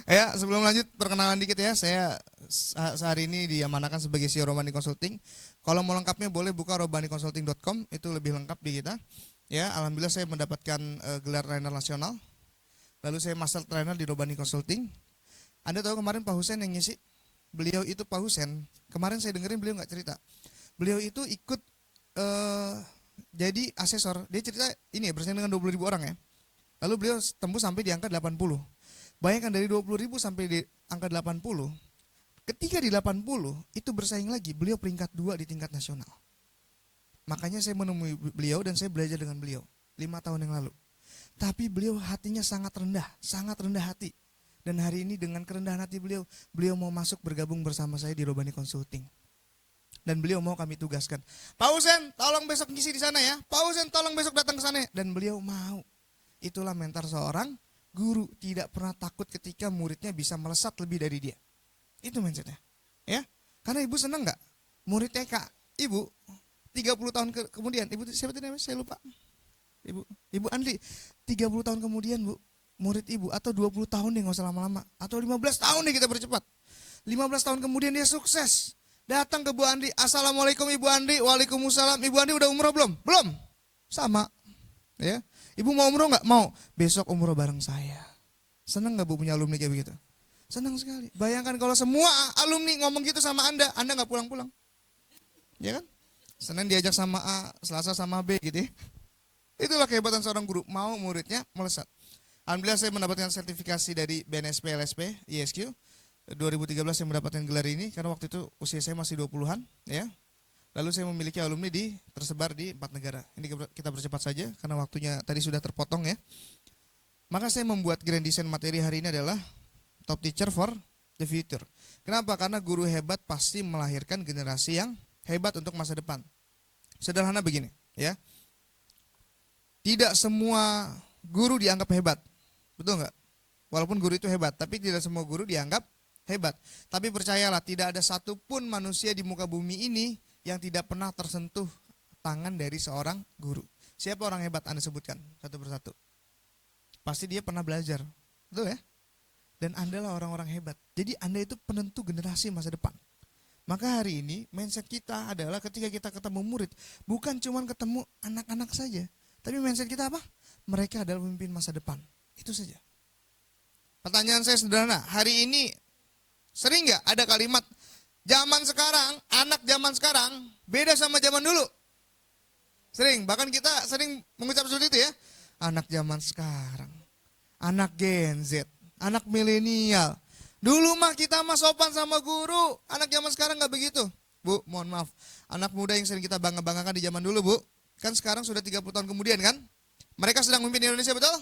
S1: Ya, sebelum lanjut perkenalan dikit ya, saya sehari ini diamanakan sebagai CEO Robani Consulting. Kalau mau lengkapnya boleh buka robaniconsulting.com, itu lebih lengkap di kita. Ya, alhamdulillah saya mendapatkan gelar trainer nasional. Lalu saya master trainer di Robani Consulting. Anda tahu kemarin Pak Husen yang ngisi? Beliau itu Pak Husen, kemarin saya dengerin beliau nggak cerita. Beliau itu ikut jadi asesor. Dia cerita ini ya, bersaing dengan 20.000 orang ya. Lalu beliau tembus sampai di angka 80. Bayangkan dari 20.000 sampai angka 80. Ketika di 80 itu bersaing lagi, beliau peringkat 2 di tingkat nasional. Makanya saya menemui beliau dan saya belajar dengan beliau 5 tahun yang lalu. Tapi beliau hatinya sangat rendah hati. Dan hari ini dengan kerendahan hati beliau, beliau mau masuk bergabung bersama saya di Robani Consulting. Dan beliau mau kami tugaskan, Pak Husen tolong besok ngisi di sana ya, Pak Husen tolong besok datang ke sana. Dan beliau mau. Itulah mentor seorang guru, tidak pernah takut ketika muridnya bisa melesat lebih dari dia. Itu mindsetnya. Ya, karena ibu senang nggak? Murid TK, ibu 30 tahun kemudian, ibu siapa tadi namanya? Saya lupa. Ibu Andri, 30 tahun kemudian Bu, murid ibu, atau 20 tahun deh, nggak usah lama-lama, atau 15 tahun deh kita bercepat. 15 tahun kemudian dia sukses. Datang ke Bu Andri, Assalamualaikum Ibu Andri, Waalaikumsalam. Ibu Andri udah umroh belum? Belum. Sama. Ya. Ibu mau umroh nggak? Mau. Besok umroh bareng saya. Senang nggak Bu punya alumni kayak begitu? Senang sekali. Bayangkan kalau semua alumni ngomong gitu sama Anda nggak pulang-pulang. Ya kan? Senin diajak sama A, Selasa sama B gitu ya. Itulah kehebatan seorang guru, mau muridnya melesat. Alhamdulillah saya mendapatkan sertifikasi dari BNSP LSP ISQ. 2013 saya mendapatkan gelar ini karena waktu itu usia saya masih 20-an ya. Lalu saya memiliki alumni tersebar di 4 negara. Ini kita bercepat saja karena waktunya tadi sudah terpotong ya. Maka saya membuat grand design materi hari ini adalah Top Teacher for the Future. Kenapa? Karena guru hebat pasti melahirkan generasi yang hebat untuk masa depan. Sederhana begini ya. Tidak semua guru dianggap hebat. Betul nggak? Walaupun guru itu hebat, tapi tidak semua guru dianggap hebat. Tapi percayalah, tidak ada satupun manusia di muka bumi ini yang tidak pernah tersentuh tangan dari seorang guru. Siapa orang hebat Anda sebutkan satu persatu? Pasti dia pernah belajar. Betul ya? Dan Anda lah orang-orang hebat. Jadi Anda itu penentu generasi masa depan. Maka hari ini mindset kita adalah ketika kita ketemu murid, bukan cuma ketemu anak-anak saja. Tapi mindset kita apa? Mereka adalah pemimpin masa depan. Itu saja. Pertanyaan saya sederhana, hari ini sering nggak ada kalimat zaman sekarang, anak zaman sekarang beda sama zaman dulu? Sering, bahkan kita sering mengucap seperti itu ya. Anak zaman sekarang, anak Gen Z, anak milenial. Dulu mah kita mah sopan sama guru, anak zaman sekarang nggak begitu. Bu, mohon maaf, anak muda yang sering kita bangga-banggakan di zaman dulu Bu, kan sekarang sudah 30 tahun kemudian kan? Mereka sedang memimpin Indonesia, betul?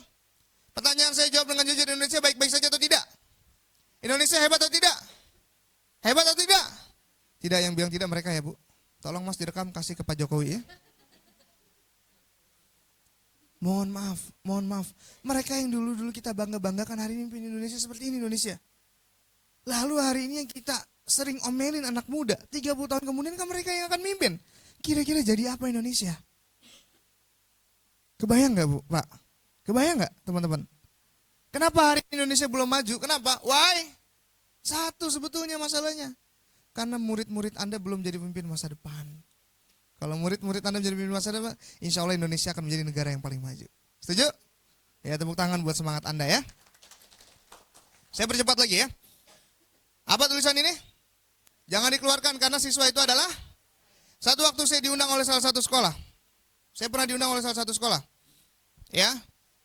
S1: Pertanyaan saya jawab dengan jujur, Indonesia baik-baik saja atau tidak? Indonesia hebat atau tidak? Hebat atau tidak? Tidak, yang bilang tidak mereka ya Bu. Tolong Mas direkam kasih ke Pak Jokowi ya. Mohon maaf. Mereka yang dulu-dulu kita bangga-banggakan hari ini memimpin Indonesia seperti ini Indonesia. Lalu hari ini yang kita sering omelin anak muda, 30 tahun kemudian kan mereka yang akan mimpin. Kira-kira jadi apa Indonesia? Kebayang gak Bu, Pak? Kebayang gak teman-teman? Kenapa hari ini Indonesia belum maju? Kenapa? Why? Satu sebetulnya masalahnya. Karena murid-murid Anda belum jadi pemimpin masa depan. Kalau murid-murid Anda menjadi pemimpin masa depan, insya Allah Indonesia akan menjadi negara yang paling maju. Setuju? Ya, tepuk tangan buat semangat Anda ya. Saya percepat lagi ya. Apa tulisan ini? Jangan dikeluarkan karena siswa itu adalah. Satu waktu saya diundang oleh salah satu sekolah. Saya pernah diundang oleh salah satu sekolah. Ya,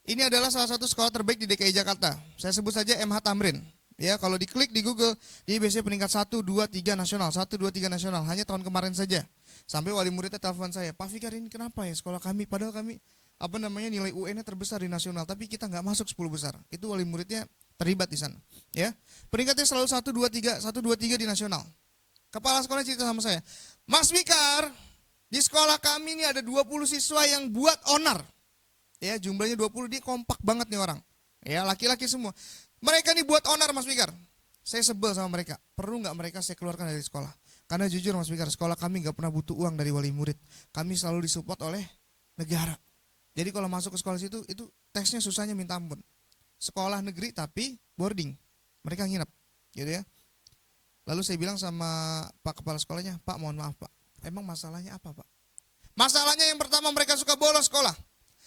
S1: ini adalah salah satu sekolah terbaik di DKI Jakarta. Saya sebut saja MH Tamrin. Ya, kalau diklik di Google, dia biasanya peringkat 1, 2, 3 nasional. 1, 2, 3 nasional. Hanya tahun kemarin saja. Sampai wali muridnya telepon saya, Pak Fikar ini kenapa ya sekolah kami? Padahal kami nilai UN-nya terbesar di nasional. Tapi kita nggak masuk 10 besar. Itu wali muridnya terlibat di sana. Ya, peringkatnya selalu 1, 2, 3, 1, 2, 3 di nasional. Kepala sekolah cerita sama saya, Mas Fikar, di sekolah kami ini ada 20 siswa yang buat onar. Ya, jumlahnya 20, dia kompak banget nih orang. Ya, laki-laki semua. Mereka nih buat onar Mas Fikar. Saya sebel sama mereka. Perlu nggak mereka saya keluarkan dari sekolah? Karena jujur Mas Fikar, sekolah kami nggak pernah butuh uang dari wali murid. Kami selalu disupport oleh negara. Jadi kalau masuk ke sekolah situ, itu tesnya susahnya minta ampun. Sekolah negeri tapi boarding. Mereka nginep, gitu ya. Lalu saya bilang sama Pak Kepala Sekolahnya, Pak mohon maaf Pak, emang masalahnya apa Pak? Masalahnya yang pertama mereka suka bolos sekolah.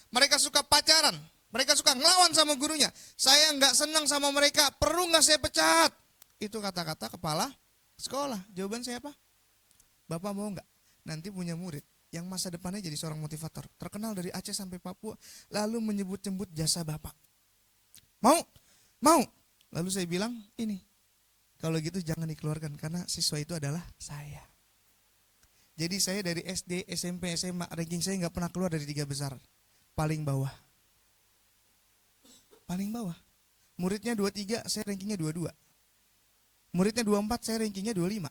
S1: Mereka suka pacaran. Mereka suka ngelawan sama gurunya. Saya nggak senang sama mereka, perlu nggak saya pecat? Itu kata-kata kepala sekolah. Jawaban saya apa? Bapak mau nggak nanti punya murid yang masa depannya jadi seorang motivator, terkenal dari Aceh sampai Papua, lalu menyebut-nyebut jasa Bapak? Mau? Mau. Lalu saya bilang, ini, Kalau gitu jangan dikeluarkan karena siswa itu adalah saya. Jadi saya dari SD, SMP, SMA, ranking saya nggak pernah keluar dari 3 besar. Paling bawah. Paling bawah. Muridnya 23, saya rankingnya 22. Muridnya 24, saya rankingnya 25.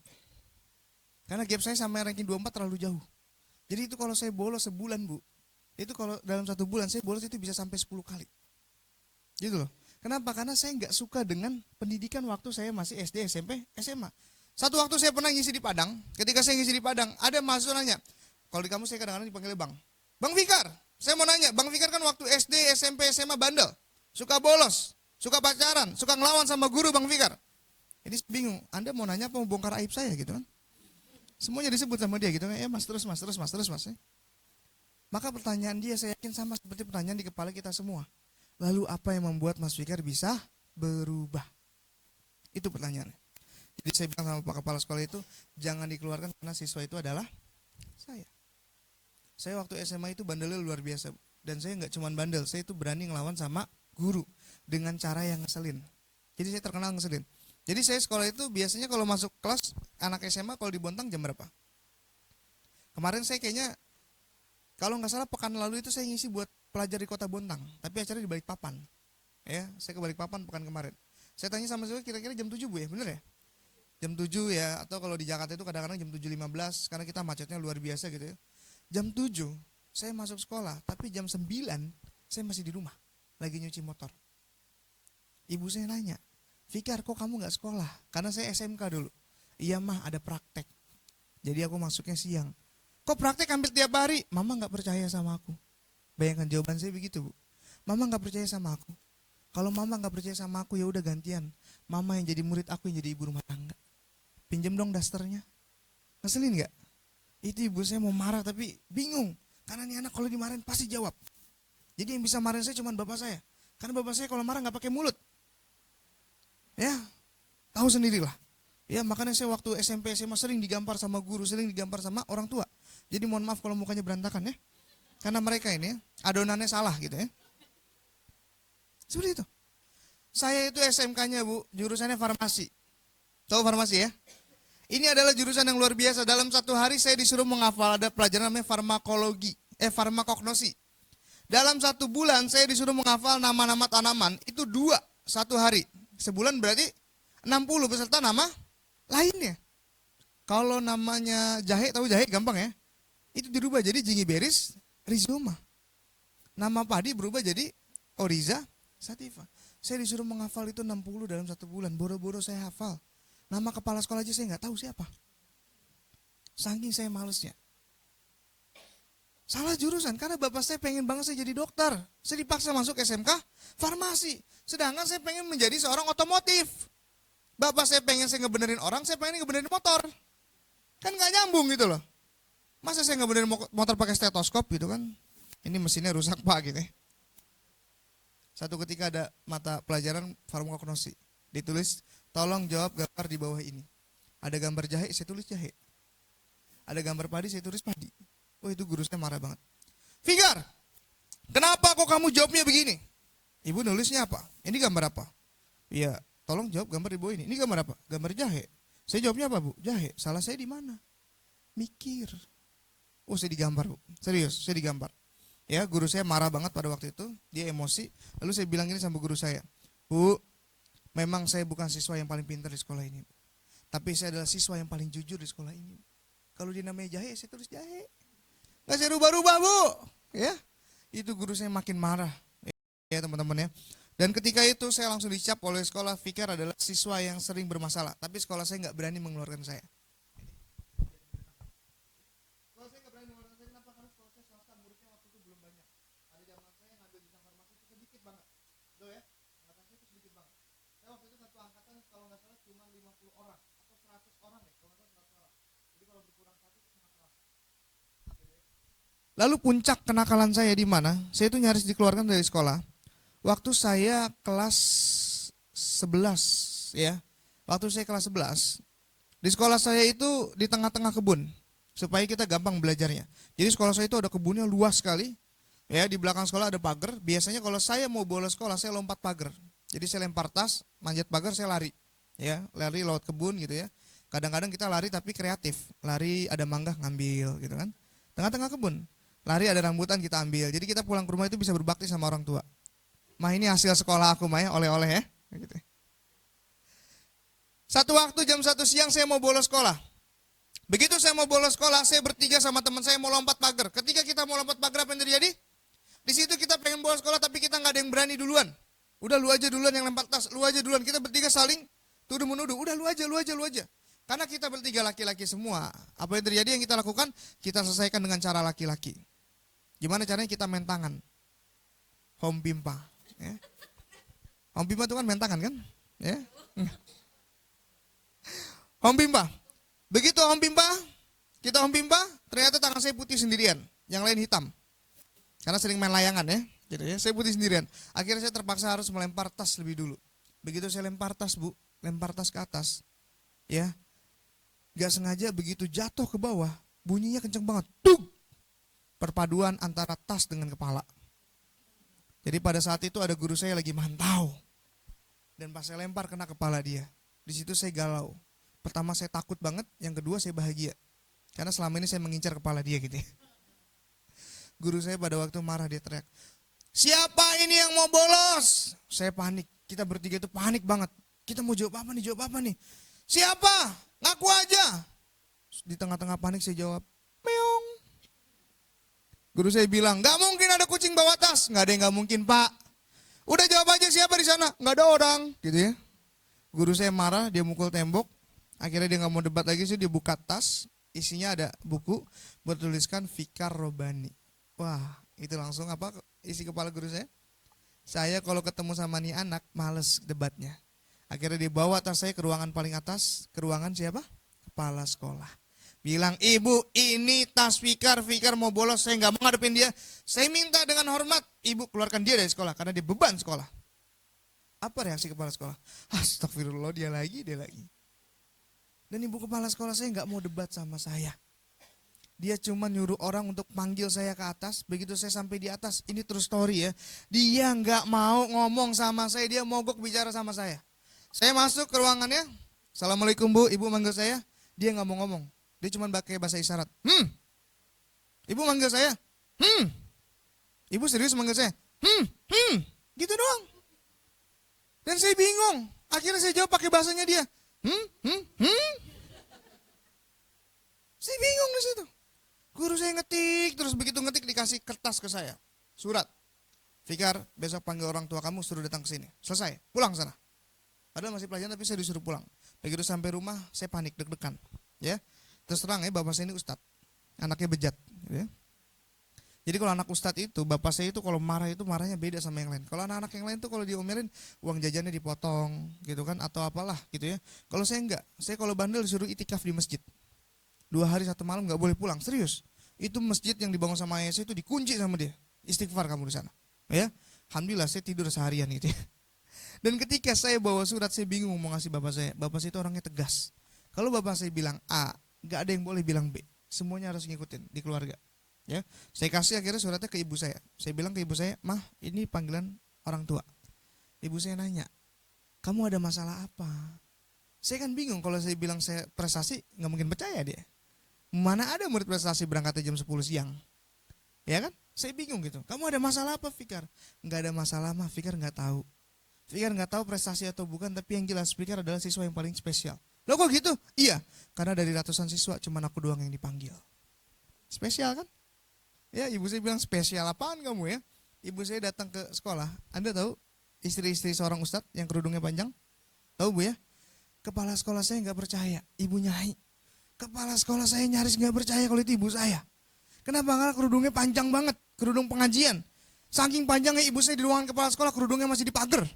S1: Karena gap saya sama ranking 24 terlalu jauh. Jadi itu kalau saya bolos sebulan, Bu. Itu kalau dalam 1 bulan saya bolos itu bisa sampai 10 kali. Gitu loh. Kenapa? Karena saya nggak suka dengan pendidikan waktu saya masih SD, SMP, SMA. Satu waktu saya pernah ngisi di Padang. Ketika saya ngisi di Padang, ada mahasiswa nanya. Kalau di kamu saya kadang-kadang dipanggil Bang. Bang Fikar, saya mau nanya. Bang Fikar kan waktu SD, SMP, SMA bandel. Suka bolos, suka pacaran, suka ngelawan sama guru Bang Fikar. Jadi bingung, Anda mau nanya apa mau bongkar aib saya gitu kan. Semuanya disebut sama dia gitu kan. Mas terus mas. Ya. Maka pertanyaan dia saya yakin sama seperti pertanyaan di kepala kita semua. Lalu apa yang membuat Mas Fikar bisa berubah? Itu pertanyaannya. Jadi saya bilang sama Pak Kepala Sekolah itu, jangan dikeluarkan karena siswa itu adalah saya. Saya waktu SMA itu bandelnya luar biasa. Dan saya nggak cuma bandel, saya itu berani ngelawan sama guru. Dengan cara yang ngeselin. Jadi saya terkenal ngeselin. Jadi saya sekolah itu biasanya kalau masuk kelas, anak SMA kalau di Bontang jam berapa? Kemarin saya kayaknya, kalau nggak salah pekan lalu itu saya ngisi buat pelajar di kota Bontang, tapi acaranya di Balikpapan. Ya, saya ke Balikpapan pekan kemarin. Saya tanya sama saya kira-kira jam 7 Bu ya, bener ya? Jam 7 ya, atau kalau di Jakarta itu kadang-kadang jam 7.15 karena kita macetnya luar biasa gitu ya. Jam 7 saya masuk sekolah, tapi jam 9 saya masih di rumah, lagi nyuci motor. Ibu saya nanya, Fikar kok kamu gak sekolah? Karena saya SMK dulu. Iya mah ada praktek. Jadi aku masuknya siang. Kok praktek hampir tiap hari? Mama gak percaya sama aku. Bayangkan jawaban saya begitu Bu. Mama gak percaya sama aku. Kalau mama gak percaya sama aku ya udah gantian. Mama yang jadi murid, aku yang jadi ibu rumah tangga. Pinjem dong dasternya. Ngeselin gak? Itu ibu saya mau marah tapi bingung. Karena nih anak kalau dimarahin pasti jawab. Jadi yang bisa marahin saya cuma bapak saya. Karena bapak saya kalau marah gak pakai mulut. Ya, tahu sendirilah. Ya makanya saya waktu SMP SMA sering digampar sama guru, sering digampar sama orang tua. Jadi mohon maaf kalau mukanya berantakan ya. Karena mereka ini adonannya salah gitu ya. Seperti itu. Saya itu SMK-nya Bu, jurusannya farmasi. Tahu farmasi ya? Ini adalah jurusan yang luar biasa. Dalam 1 hari saya disuruh menghafal, ada pelajaran namanya farmakognosi. Dalam 1 bulan saya disuruh menghafal nama-nama tanaman. Itu 2 1 hari. Sebulan berarti 60 beserta nama lainnya. Kalau namanya jahe, tahu jahe gampang ya? Itu dirubah jadi Zingiberis rhizoma. Nama padi berubah jadi Oryza sativa. Saya disuruh menghafal itu 60 dalam 1 bulan. Boro-boro saya hafal. Nama kepala sekolah aja saya nggak tahu siapa. Saking saya malesnya. Salah jurusan karena bapak saya pengen banget saya jadi dokter. Saya dipaksa masuk SMK farmasi. Sedangkan saya pengen menjadi seorang otomotif. Bapak saya pengen saya ngebenerin orang, saya pengen ngebenerin motor. Kan nggak nyambung gitu loh. Masa saya ngebenerin motor pakai stetoskop gitu kan? Ini mesinnya rusak Pak gitu ya. Satu ketika ada mata pelajaran farmakognosi. Ditulis, tolong jawab gambar di bawah ini. Ada gambar jahe, saya tulis jahe. Ada gambar padi, saya tulis padi. Oh itu guru saya marah banget. Fikar, kenapa kok kamu jawabnya begini? Ibu nulisnya apa? Ini gambar apa? Iya, tolong jawab gambar di bawah ini. Ini gambar apa? Gambar jahe. Saya jawabnya apa Bu? Jahe. Salah saya di mana? Mikir. Oh saya digambar Bu. Serius, saya digambar. Ya guru saya marah banget pada waktu itu. Dia emosi. Lalu saya bilang gini sama guru saya. Bu, memang saya bukan siswa yang paling pintar di sekolah ini. Tapi saya adalah siswa yang paling jujur di sekolah ini. Kalau dia namanya jahe, saya tulis jahe. Nggak saya rubah-rubah Bu. Ya, itu guru saya makin marah. Ya teman-teman ya. Dan ketika itu saya langsung dicap oleh sekolah. Fikar adalah siswa yang sering bermasalah. Tapi sekolah saya nggak berani mengeluarkan saya. Sekolah saya nggak berani mengeluarkan saya. Kenapa? Karena sekolah saya swasta, muridnya waktu itu belum banyak. Ada zaman saya ngambil jurusan farmasi itu sedikit banget. Tuh ya, angkatan saya itu sedikit banget. Saya waktu itu satu angkatan kalau nggak salah cuma 50 orang atau 100 orang ya. Kalau nggak salah 100 orang. Jadi kalau berkurang satu itu sangat terasa. Lalu puncak kenakalan saya di mana? Saya itu nyaris dikeluarkan dari sekolah. Waktu saya kelas 11 ya. Waktu saya kelas 11. Di sekolah saya itu di tengah-tengah kebun. Supaya kita gampang belajarnya. Jadi sekolah saya itu ada kebunnya luas sekali. Ya, di belakang sekolah ada pagar. Biasanya kalau saya mau bolos sekolah, saya lompat pagar. Jadi saya lempar tas, manjat pagar, saya lari. ya, lari lewat kebun gitu ya. Kadang-kadang kita lari tapi kreatif, lari ada mangga ngambil gitu kan. Tengah-tengah kebun, lari ada rambutan kita ambil. Jadi kita pulang ke rumah itu bisa berbakti sama orang tua. Mah ini hasil sekolah aku mah ya, oleh-oleh ya. Gitu. Satu waktu jam 1 siang saya mau bolos sekolah. Begitu saya mau bolos sekolah, saya bertiga sama teman saya mau lompat pagar. Ketika kita mau lompat pagar, apa yang terjadi? Di situ kita pengen bolos sekolah tapi kita nggak ada yang berani duluan. Udah lu aja duluan yang lempar tas, lu aja duluan. Kita bertiga saling tuduh menuduh. Udah lu aja. Karena kita bertiga laki-laki semua. Apa yang terjadi yang kita lakukan? Kita selesaikan dengan cara laki-laki. Gimana caranya? Kita main tangan. Home pimpa. Ya. Home pimpa itu kan main tangan kan? Ya. Home pimpa. Begitu home pimpa, kita home pimpa, ternyata tangan saya putih sendirian. Yang lain hitam. Karena sering main layangan ya. Gitu ya. Saya putih sendirian. Akhirnya saya terpaksa harus melempar tas lebih dulu. Begitu saya lempar tas, Bu. Lempar tas ke atas. Ya. Gak sengaja begitu jatuh ke bawah, bunyinya kenceng banget. Tung! Perpaduan antara tas dengan kepala. Jadi pada saat itu ada guru saya lagi mantau. Dan pas saya lempar kena kepala dia. Di situ saya galau. Pertama saya takut banget, yang kedua saya bahagia. Karena selama ini saya mengincar kepala dia gitu ya. Guru saya pada waktu marah dia teriak, "Siapa ini yang mau bolos?" Saya panik. Kita bertiga itu panik banget. Kita mau jawab apa nih? "Siapa? Ngaku aja." Di tengah-tengah panik saya jawab, "Meong." Guru saya bilang, "Gak mungkin ada kucing bawa tas." "Gak ada yang gak mungkin, Pak." "Udah jawab aja siapa di sana." "Gak ada orang." Gitu ya. Guru saya marah, dia mukul tembok. Akhirnya dia gak mau debat lagi sih, dia buka tas. Isinya ada buku bertuliskan Fikar Robani. Wah, itu langsung apa isi kepala guru saya? Saya kalau ketemu sama nih anak males debatnya. Akhirnya dia bawa tas saya ke ruangan paling atas. Ke ruangan siapa? Kepala sekolah. Bilang, "Ibu, ini tas Fikar mau bolos, saya gak mau ngadepin dia. Saya minta dengan hormat, Ibu keluarkan dia dari sekolah karena dia beban sekolah." Apa reaksi kepala sekolah? Astagfirullah, dia lagi. Dan ibu kepala sekolah saya gak mau debat sama saya. Dia cuma nyuruh orang untuk panggil saya ke atas. Begitu saya sampai di atas, ini true story ya. Dia gak mau ngomong sama saya, dia mogok bicara sama saya. Saya masuk ke ruangannya, "Assalamualaikum Bu," ibu manggil saya. Dia gak mau ngomong, dia cuma pakai bahasa isyarat. Ibu manggil saya, Ibu serius manggil saya, gitu doang. Dan saya bingung, akhirnya saya jawab pakai bahasanya dia. Saya bingung di situ. Guru saya ngetik, terus begitu ngetik dikasih kertas ke saya. Surat. "Fikar, besok panggil orang tua kamu suruh datang ke sini." Selesai, pulang sana. Padahal masih pelajaran tapi saya disuruh pulang. Begitu sampai rumah saya panik, deg-degan. Ya. Terus terang ya, bapak saya ini ustadz. Anaknya bejat, ya. Jadi kalau anak ustadz itu, bapak saya itu kalau marah itu marahnya beda sama yang lain. Kalau anak-anak yang lain tuh kalau diomelin uang jajannya dipotong gitu kan atau apalah gitu ya. Kalau saya enggak, saya kalau bandel disuruh itikaf di masjid. 2 hari 1 malam enggak boleh pulang, serius. Itu masjid yang dibangun sama ayah saya itu dikunci sama dia. Istighfar kamu di sana. Ya. Alhamdulillah saya tidur seharian gitu ya. Dan ketika saya bawa surat saya bingung mau ngasih bapak saya. Bapak saya itu orangnya tegas. Kalau bapak saya bilang A, enggak ada yang boleh bilang B. Semuanya harus ngikutin di keluarga. Ya, saya kasih akhirnya suratnya ke ibu saya. Saya bilang ke ibu saya, "Mah, ini panggilan orang tua." Ibu saya nanya, "Kamu ada masalah apa?" Saya kan bingung, kalau saya bilang saya prestasi, nggak mungkin percaya dia. Mana ada murid prestasi berangkatnya jam 10 siang? Ya kan? Saya bingung gitu. "Kamu ada masalah apa, Fikar?" "Nggak ada masalah, mah. Fikar nggak tahu. Fikar nggak tahu prestasi atau bukan, tapi yang jelas Fikar adalah siswa yang paling spesial." "Loh kok gitu?" "Iya, karena dari ratusan siswa cuma aku doang yang dipanggil." Spesial kan? Ya, ibu saya bilang, "Spesial apaan kamu ya?" Ibu saya datang ke sekolah. Anda tahu istri-istri seorang ustadz yang kerudungnya panjang? Tahu Bu ya? Kepala sekolah saya nggak percaya, ibu Nyai. Kepala sekolah saya nyaris nggak percaya kalau itu ibu saya. Kenapa? Karena kerudungnya panjang banget, kerudung pengajian. Saking panjangnya ibu saya di ruangan kepala sekolah, kerudungnya masih dipagar.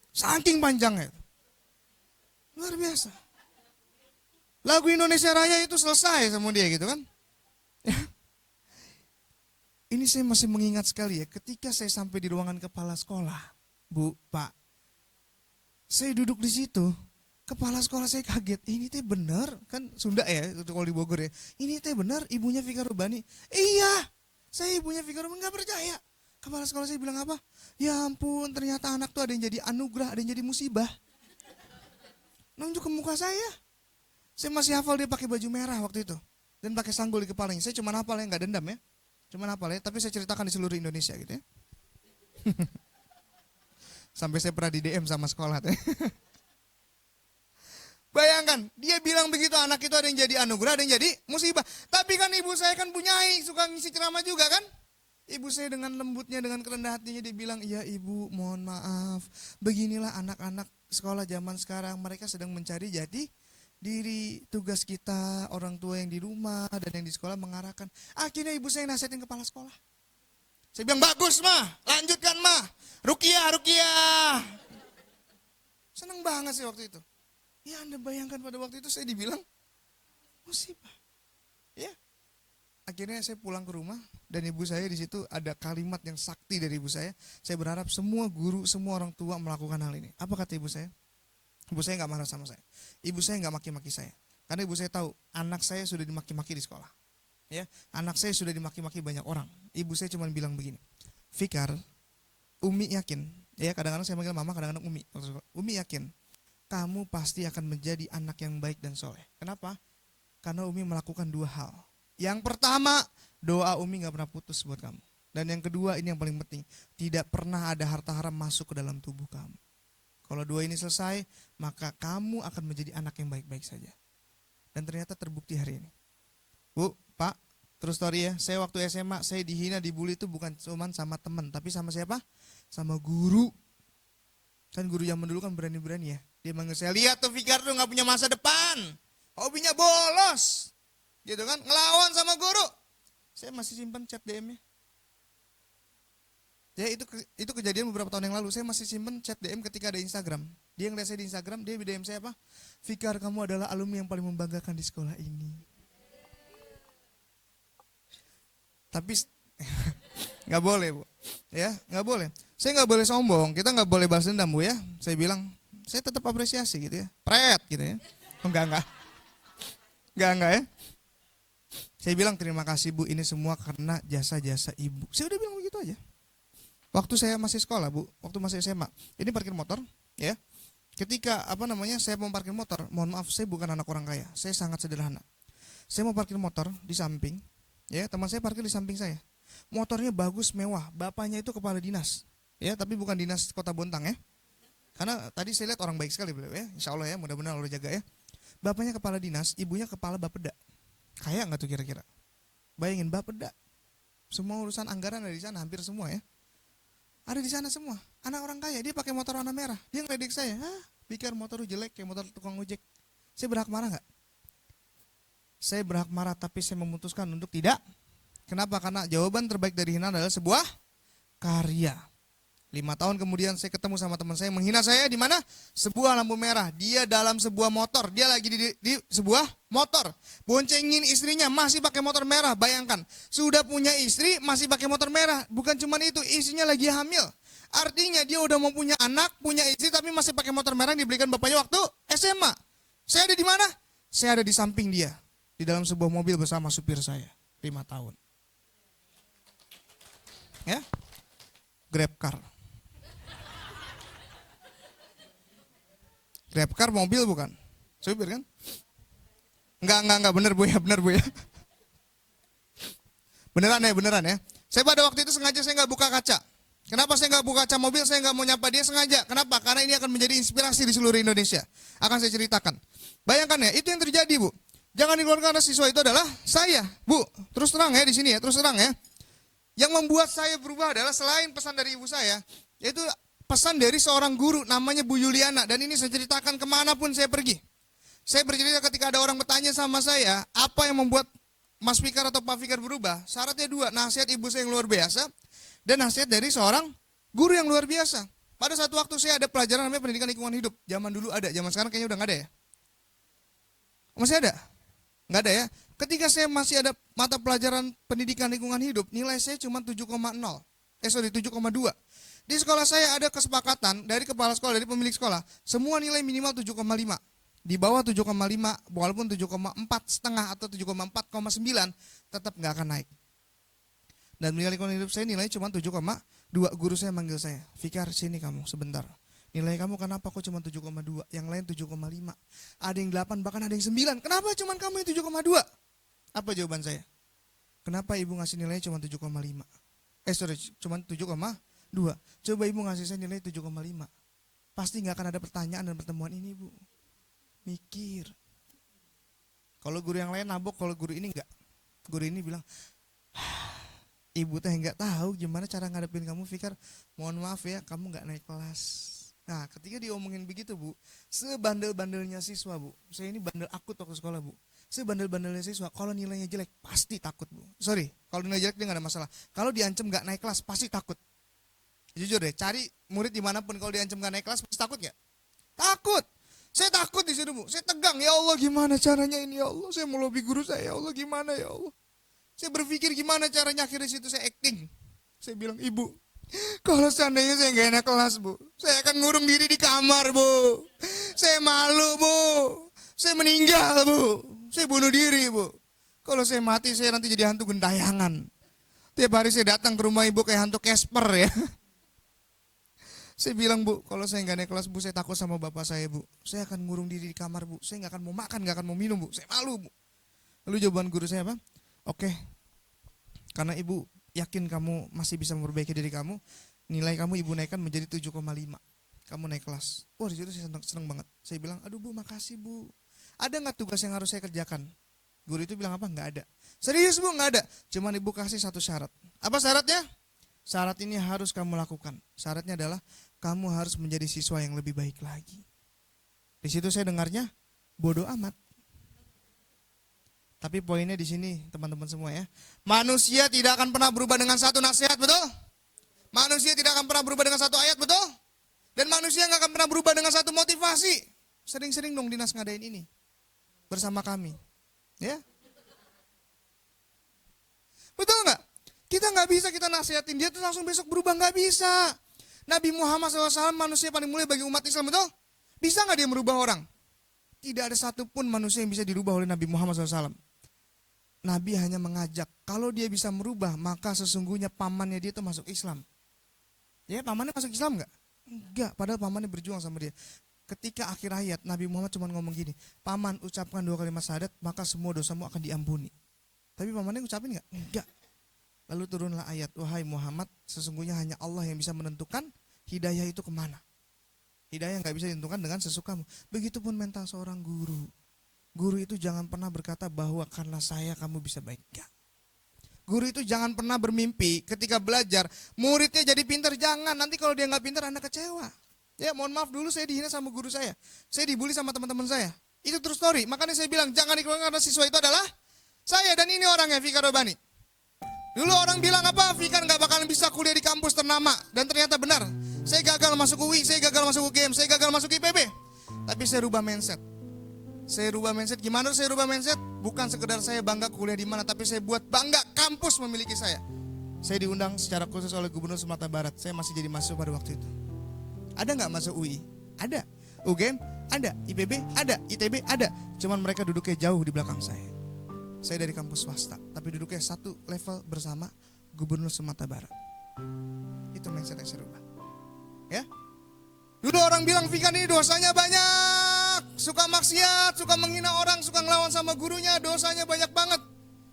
S1: Saking panjangnya. Luar biasa. Lagu Indonesia Raya itu selesai sama dia gitu kan. Ini saya masih mengingat sekali ya, ketika saya sampai di ruangan kepala sekolah, Bu, Pak, saya duduk di situ, kepala sekolah saya kaget, "Ini teh benar," kan Sunda ya, itu kalau di Bogor ya, "Ini teh benar ibunya Fikar Robani." "Iya, saya ibunya Fikar Robani." Nggak percaya. Kepala sekolah saya bilang apa? "Ya ampun, ternyata anak tuh ada yang jadi anugerah, ada yang jadi musibah." Nunjuk ke muka saya. Saya masih hafal dia pakai baju merah waktu itu. Dan pakai sanggul di kepalanya. Saya cuma hafal ya, nggak dendam ya. Cuma hafal ya, tapi saya ceritakan di seluruh Indonesia gitu ya. Sampai saya pernah di DM sama sekolah. Bayangkan, dia bilang begitu, anak itu ada yang jadi anugerah, ada yang jadi musibah. Tapi kan ibu saya kan punyai, suka ngisi ceramah juga kan. Ibu saya dengan lembutnya, dengan kerendah hatinya dia bilang, iya ibu mohon maaf. Beginilah anak-anak sekolah zaman sekarang, mereka sedang mencari jati diri. Tugas kita, orang tua yang di rumah dan yang di sekolah mengarahkan. Akhirnya ibu saya nasihatin kepala sekolah. Saya bilang, bagus mah, lanjutkan mah. Rukiah, rukiah. Seneng banget sih waktu itu. Ya Anda bayangkan pada waktu itu saya dibilang musibah. Ya. Akhirnya saya pulang ke rumah dan ibu saya di situ ada kalimat yang sakti dari ibu saya. Saya berharap semua guru, semua orang tua melakukan hal ini. Apa kata ibu saya? Ibu saya nggak marah sama saya. Ibu saya nggak maki-maki saya. Karena ibu saya tahu anak saya sudah dimaki-maki di sekolah. Ya, anak saya sudah dimaki-maki banyak orang. Ibu saya cuma bilang begini, Fikar, Umi yakin. Ya kadang-kadang saya manggil mama, kadang-kadang Umi. Umi yakin. Kamu pasti akan menjadi anak yang baik dan soleh. Kenapa? Karena Umi melakukan dua hal. Yang pertama, doa Umi gak pernah putus buat kamu. Dan yang kedua, ini yang paling penting. Tidak pernah ada harta haram masuk ke dalam tubuh kamu. Kalau dua ini selesai, maka kamu akan menjadi anak yang baik-baik saja. Dan ternyata terbukti hari ini. Bu, Pak, terus story ya. Saya waktu SMA, saya dihina, dibully itu bukan cuma sama teman. Tapi sama siapa? Sama guru. Kan guru zaman dulu kan berani-berani ya. Dia manggil saya, lihat tuh Fikar tuh gak punya masa depan. Hobinya bolos. Gitu kan, ngelawan sama guru. Saya masih simpan chat DM-nya. Ya itu kejadian beberapa tahun yang lalu. Saya masih simpan chat DM ketika ada Instagram. Dia ngeliat saya di Instagram, dia DM saya apa? Fikar, kamu adalah alumni yang paling membanggakan di sekolah ini. Tapi gak boleh bu. Ya, gak boleh. Saya gak boleh sombong, kita gak boleh balas dendam bu ya. Saya bilang, saya tetap apresiasi gitu ya. Pret gitu ya. Enggak ya. Saya bilang terima kasih bu, ini semua karena jasa-jasa ibu. Saya udah bilang begitu aja. Waktu saya masih sekolah bu, waktu masih SMA. Ini parkir motor ya. Ketika saya mau parkir motor, mohon maaf saya bukan anak orang kaya. Saya sangat sederhana. Saya mau parkir motor di samping. Ya, teman saya parkir di samping saya. Motornya bagus, mewah. Bapaknya itu kepala dinas. Ya, tapi bukan dinas Kota Bontang ya. Karena tadi saya lihat orang baik sekali beliau ya. Insya Allah ya, mudah-mudahan Allah jaga ya. Bapaknya kepala dinas, ibunya kepala Bapeda. Kaya nggak tuh kira-kira? Bayangin Bapeda. Semua urusan anggaran ada di sana, hampir semua ya. Ada di sana semua. Anak orang kaya, dia pakai motor warna merah. Dia ngeledek saya, pikir motor lu jelek kayak motor tukang ojek. Saya berhak marah nggak? Saya berhak marah, tapi saya memutuskan untuk tidak. Kenapa? Karena jawaban terbaik dari hina adalah sebuah karya. 5 tahun kemudian saya ketemu sama teman saya menghina saya di mana? Sebuah lampu merah. Dia dalam sebuah motor. Dia lagi di sebuah motor. Boncengin istrinya masih pakai motor merah. Bayangkan. Sudah punya istri masih pakai motor merah. Bukan cuma itu, istrinya lagi hamil. Artinya dia udah mau punya anak, punya istri tapi masih pakai motor merah yang dibelikan bapaknya waktu SMA. Saya ada di mana? Saya ada di samping dia. Di dalam sebuah mobil bersama supir saya. 5 tahun. Ya. Grab car. Grab car mobil bukan? Supir kan? Enggak, bener bu ya. Beneran ya. Saya pada waktu itu sengaja saya nggak buka kaca. Kenapa saya nggak buka kaca mobil? Saya nggak mau nyapa dia sengaja. Kenapa? Karena ini akan menjadi inspirasi di seluruh Indonesia. Akan saya ceritakan. Bayangkan ya, itu yang terjadi bu. Jangan dikeluarkan karena siswa itu adalah saya, bu. Terus terang ya di sini ya, terus terang ya. Yang membuat saya berubah adalah selain pesan dari ibu saya, yaitu pesan dari seorang guru namanya Bu Yuliana. Dan ini saya ceritakan kemanapun saya pergi. Saya bercerita ketika ada orang bertanya sama saya, apa yang membuat Mas Fikar atau Pak Fikar berubah? Syaratnya 2, nasihat ibu saya yang luar biasa, dan nasihat dari seorang guru yang luar biasa. Pada satu waktu saya ada pelajaran namanya pendidikan lingkungan hidup. Zaman dulu ada, zaman sekarang kayaknya udah gak ada ya? Masih ada? Nggak ada ya. Ketika saya masih ada mata pelajaran pendidikan lingkungan hidup, nilai saya cuma 7,2. Di sekolah saya ada kesepakatan dari kepala sekolah, dari pemilik sekolah, semua nilai minimal 7,5. Di bawah 7,5, walaupun 7,4 setengah atau 7,4,9, tetap nggak akan naik. Dan nilai lingkungan hidup saya nilai cuma 7,2. Guru saya manggil saya, Fikar sini kamu sebentar. Nilai kamu kenapa kok cuma 7,2, yang lain 7,5. Ada yang 8, bahkan ada yang 9. Kenapa cuma kamu yang 7,2? Apa jawaban saya? Kenapa ibu ngasih nilainya cuma 7,5? Cuma 7,2. Coba ibu ngasih saya nilai 7,5. Pasti nggak akan ada pertanyaan dan pertemuan ini, Bu. Mikir. Kalau guru yang lain nabok, kalau guru ini enggak. Guru ini bilang, ibu teh nggak tahu gimana cara ngadepin kamu, Fikar. Mohon maaf ya, kamu nggak naik kelas. Nah, ketika diomongin begitu, Bu, sebandel-bandelnya siswa, Bu. Saya ini bandel akut waktu sekolah, Bu. Sebandel-bandelnya siswa, kalau nilainya jelek pasti takut, Bu. Sorry, kalau nilai jelek dia nggak ada masalah. Kalau diancam nggak naik kelas pasti takut. Jujur deh, cari murid dimanapun kalau diancam nggak naik kelas pasti takut nggak? Takut. Saya takut di situ, Bu. Saya tegang, ya Allah gimana caranya ini ya Allah. Saya mau lobby guru saya, ya Allah gimana ya Allah. Saya berpikir gimana caranya, akhirnya situ saya acting. Saya bilang, ibu, kalau seandainya saya nggak enak kelas, Bu, saya akan ngurung diri di kamar, Bu. Saya malu, Bu. Saya meninggal, Bu. Saya bunuh diri, Bu. Kalau saya mati, saya nanti jadi hantu gentayangan. Tiap hari saya datang ke rumah ibu kayak hantu Casper ya. Saya bilang, Bu, kalau saya nggak naik kelas, Bu, saya takut sama bapak saya, Bu. Saya akan ngurung diri di kamar, Bu. Saya nggak akan mau makan, nggak akan mau minum, Bu. Saya malu, Bu. Lalu jawaban guru saya apa? Oke, karena ibu yakin kamu masih bisa memperbaiki diri kamu, nilai kamu ibu naikkan menjadi 7,5. Kamu naik kelas. Wah, di situ saya seneng banget. Saya bilang, aduh Bu, makasih Bu. Ada nggak tugas yang harus saya kerjakan? Guru itu bilang apa? Nggak ada. Serius Bu, nggak ada. Cuman ibu kasih satu syarat. Apa syaratnya? Syarat ini harus kamu lakukan. Syaratnya adalah kamu harus menjadi siswa yang lebih baik lagi. Di situ saya dengarnya bodoh amat. Tapi poinnya di sini teman-teman semua ya. Manusia tidak akan pernah berubah dengan satu nasihat, betul? Manusia tidak akan pernah berubah dengan satu ayat, betul? Dan manusia nggak akan pernah berubah dengan satu motivasi. Sering-sering dong dinas ngadain ini bersama kami, ya. Betul nggak? Kita nggak bisa kita nasihatin dia terus langsung besok berubah, nggak bisa. Nabi Muhammad SAW manusia paling mulia bagi umat Islam, betul? Bisa nggak dia merubah orang? Tidak ada satupun manusia yang bisa dirubah oleh Nabi Muhammad SAW. Nabi hanya mengajak, kalau dia bisa merubah, maka sesungguhnya pamannya dia itu masuk Islam. Ya, pamannya masuk Islam nggak? Enggak, padahal pamannya berjuang sama dia. Ketika akhir hayat, Nabi Muhammad cuma ngomong gini, paman ucapkan 2 kalimat syahadat, maka semua dosamu akan diampuni. Tapi pamannya ngucapin nggak? Enggak. Lalu turunlah ayat, wahai Muhammad, sesungguhnya hanya Allah yang bisa menentukan hidayah itu kemana. Hidayah nggak bisa ditentukan dengan sesukamu. Begitupun mental seorang guru. Guru itu jangan pernah berkata bahwa karena saya kamu bisa baik. Enggak. Guru itu jangan pernah bermimpi ketika belajar muridnya jadi pintar. Jangan, nanti kalau dia nggak pintar Anda kecewa. Ya mohon maaf, dulu saya dihina sama guru saya. Saya dibully sama teman-teman saya. Itu true story. Makanya saya bilang jangan dikeluarkan karena siswa itu adalah saya. Dan ini orangnya, Fikar Robani. Dulu orang bilang apa? Fikar nggak bakalan bisa kuliah di kampus ternama. Dan ternyata benar. Saya gagal masuk UI, saya gagal masuk UGM, saya gagal masuk IPB. Tapi saya rubah mindset. Saya rubah mindset. Gimana saya rubah mindset? Bukan sekedar saya bangga kuliah di mana, tapi saya buat bangga kampus memiliki saya. Saya diundang secara khusus oleh Gubernur Sumatera Barat. Saya masih jadi mahasiswa pada waktu itu. Ada nggak masuk UI? Ada. UGM? Ada. IPB? Ada. ITB? Ada. Cuman mereka duduknya jauh di belakang saya. Saya dari kampus swasta, tapi duduknya satu level bersama Gubernur Sumatera Barat. Itu mindset yang saya rubah. Ya. Dulu orang bilang Fikar ini dosanya banyak, suka maksiat, suka menghina orang, suka ngelawan sama gurunya, dosanya banyak banget.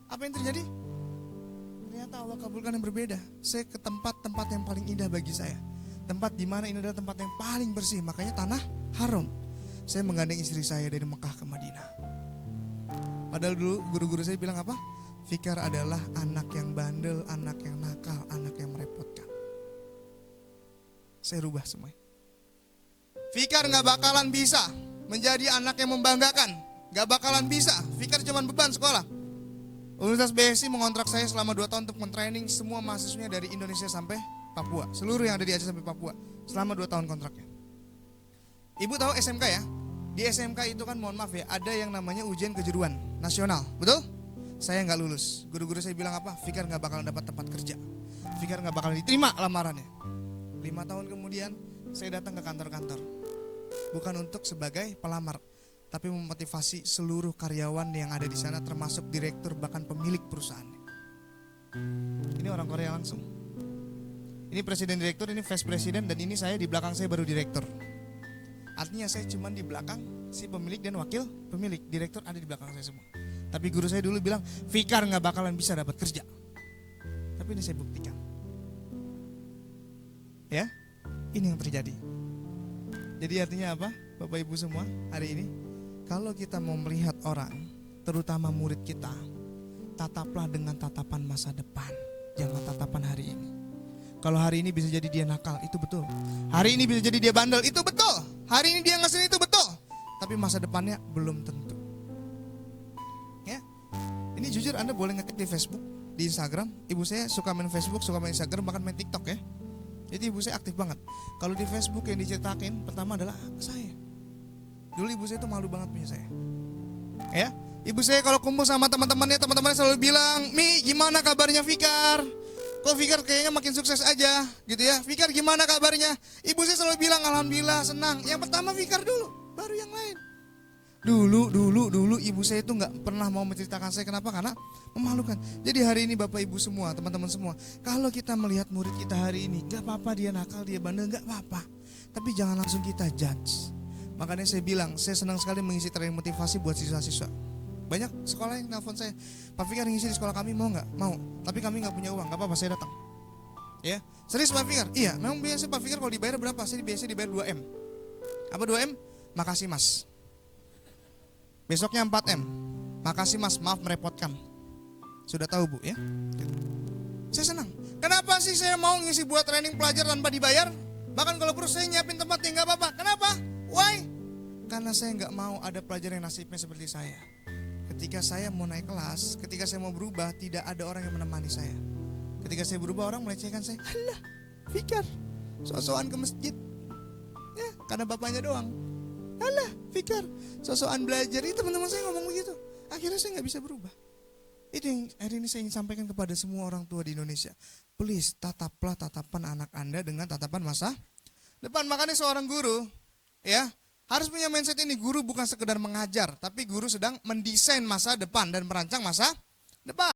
S1: Apa yang terjadi? Ternyata Allah kabulkan yang berbeda. Saya ke tempat-tempat yang paling indah bagi saya. Tempat di mana ini adalah tempat yang paling bersih, makanya tanah haram. Saya menggandeng istri saya dari Mekah ke Madinah. Padahal dulu guru-guru saya bilang apa? Fikar adalah anak yang bandel, anak yang nakal, anak yang merepotkan. Saya rubah semuanya. Fikar gak bakalan bisa menjadi anak yang membanggakan. Gak bakalan bisa. Fikar cuma beban sekolah. Universitas BSI mengontrak saya selama 2 tahun untuk mentraining semua mahasiswanya dari Indonesia sampai Papua. Seluruh yang ada di Aceh sampai Papua. Selama 2 tahun kontraknya. Ibu tahu SMK ya? Di SMK itu kan mohon maaf ya, ada yang namanya ujian kejuruan nasional. Betul? Saya gak lulus. Guru-guru saya bilang apa? Fikar gak bakalan dapat tempat kerja. Fikar gak bakalan diterima lamarannya. 5 tahun kemudian saya datang ke kantor-kantor. Bukan untuk sebagai pelamar, tapi memotivasi seluruh karyawan yang ada di sana, termasuk direktur bahkan pemilik perusahaan. Ini orang Korea langsung. Ini presiden direktur, ini vice presiden, dan ini saya di belakang saya baru direktur. Artinya saya cuma di belakang si pemilik dan wakil pemilik, direktur ada di belakang saya semua. Tapi guru saya dulu bilang, Fikar nggak bakalan bisa dapat kerja. Tapi ini saya buktikan. Ya, ini yang terjadi. Jadi artinya apa, Bapak Ibu semua, hari ini kalau kita mau melihat orang, terutama murid kita, tataplah dengan tatapan masa depan, jangan tatapan hari ini. Kalau hari ini bisa jadi dia nakal, itu betul. Hari ini bisa jadi dia bandel, itu betul. Hari ini dia ngeselin, itu betul. Tapi masa depannya belum tentu. Ya, ini jujur Anda boleh ngecek di Facebook, di Instagram. Ibu saya suka main Facebook, suka main Instagram, bahkan main TikTok ya. Jadi ibu saya aktif banget. Kalau di Facebook yang diceritakin pertama adalah saya. Dulu ibu saya itu malu banget punya saya. Ya, ibu saya kalau kumpul sama teman-temannya selalu bilang, Mi, gimana kabarnya Fikar? Kok Fikar kayaknya makin sukses aja, gitu ya. Fikar gimana kabarnya? Ibu saya selalu bilang, alhamdulillah senang. Yang pertama Fikar dulu, baru yang lain. Dulu ibu saya itu nggak pernah mau menceritakan saya. Kenapa? Karena memalukan. Jadi hari ini Bapak Ibu semua, teman-teman semua, kalau kita melihat murid kita hari ini, nggak apa-apa dia nakal, dia bandel, nggak apa-apa. Tapi jangan langsung kita judge. Makanya saya bilang, saya senang sekali mengisi training motivasi buat siswa-siswa. Banyak sekolah yang nelfon saya, Pak Fikar ngisi di sekolah kami, mau nggak? Mau. Tapi kami nggak punya uang, nggak apa-apa, saya datang. Ya, serius Pak Fikar? Iya, memang biasa Pak Fikar kalau dibayar berapa? Saya biasanya dibayar 2M. Apa 2M? Makasih Mas. Besoknya 4M. Makasih Mas, maaf merepotkan. Sudah tahu Bu ya? Saya senang. Kenapa sih saya mau ngisi buat training pelajar tanpa dibayar? Bahkan kalau perlu saya nyiapin tempatnya nggak apa-apa. Kenapa? Why? Karena saya nggak mau ada pelajar yang nasibnya seperti saya. Ketika saya mau naik kelas, ketika saya mau berubah, tidak ada orang yang menemani saya. Ketika saya berubah, orang melecehkan saya. Alah, Fikar, so-soan ke masjid. Ya, karena bapaknya doang. Alah, Fikar, so-soan belajar. Itu teman-teman saya ngomong begitu. Akhirnya saya nggak bisa berubah. Itu yang hari ini saya ingin sampaikan kepada semua orang tua di Indonesia. Please, tataplah tatapan anak Anda dengan tatapan masa depan. Makanya seorang guru, ya, harus punya mindset ini. Guru bukan sekedar mengajar, tapi guru sedang mendesain masa depan dan merancang masa depan.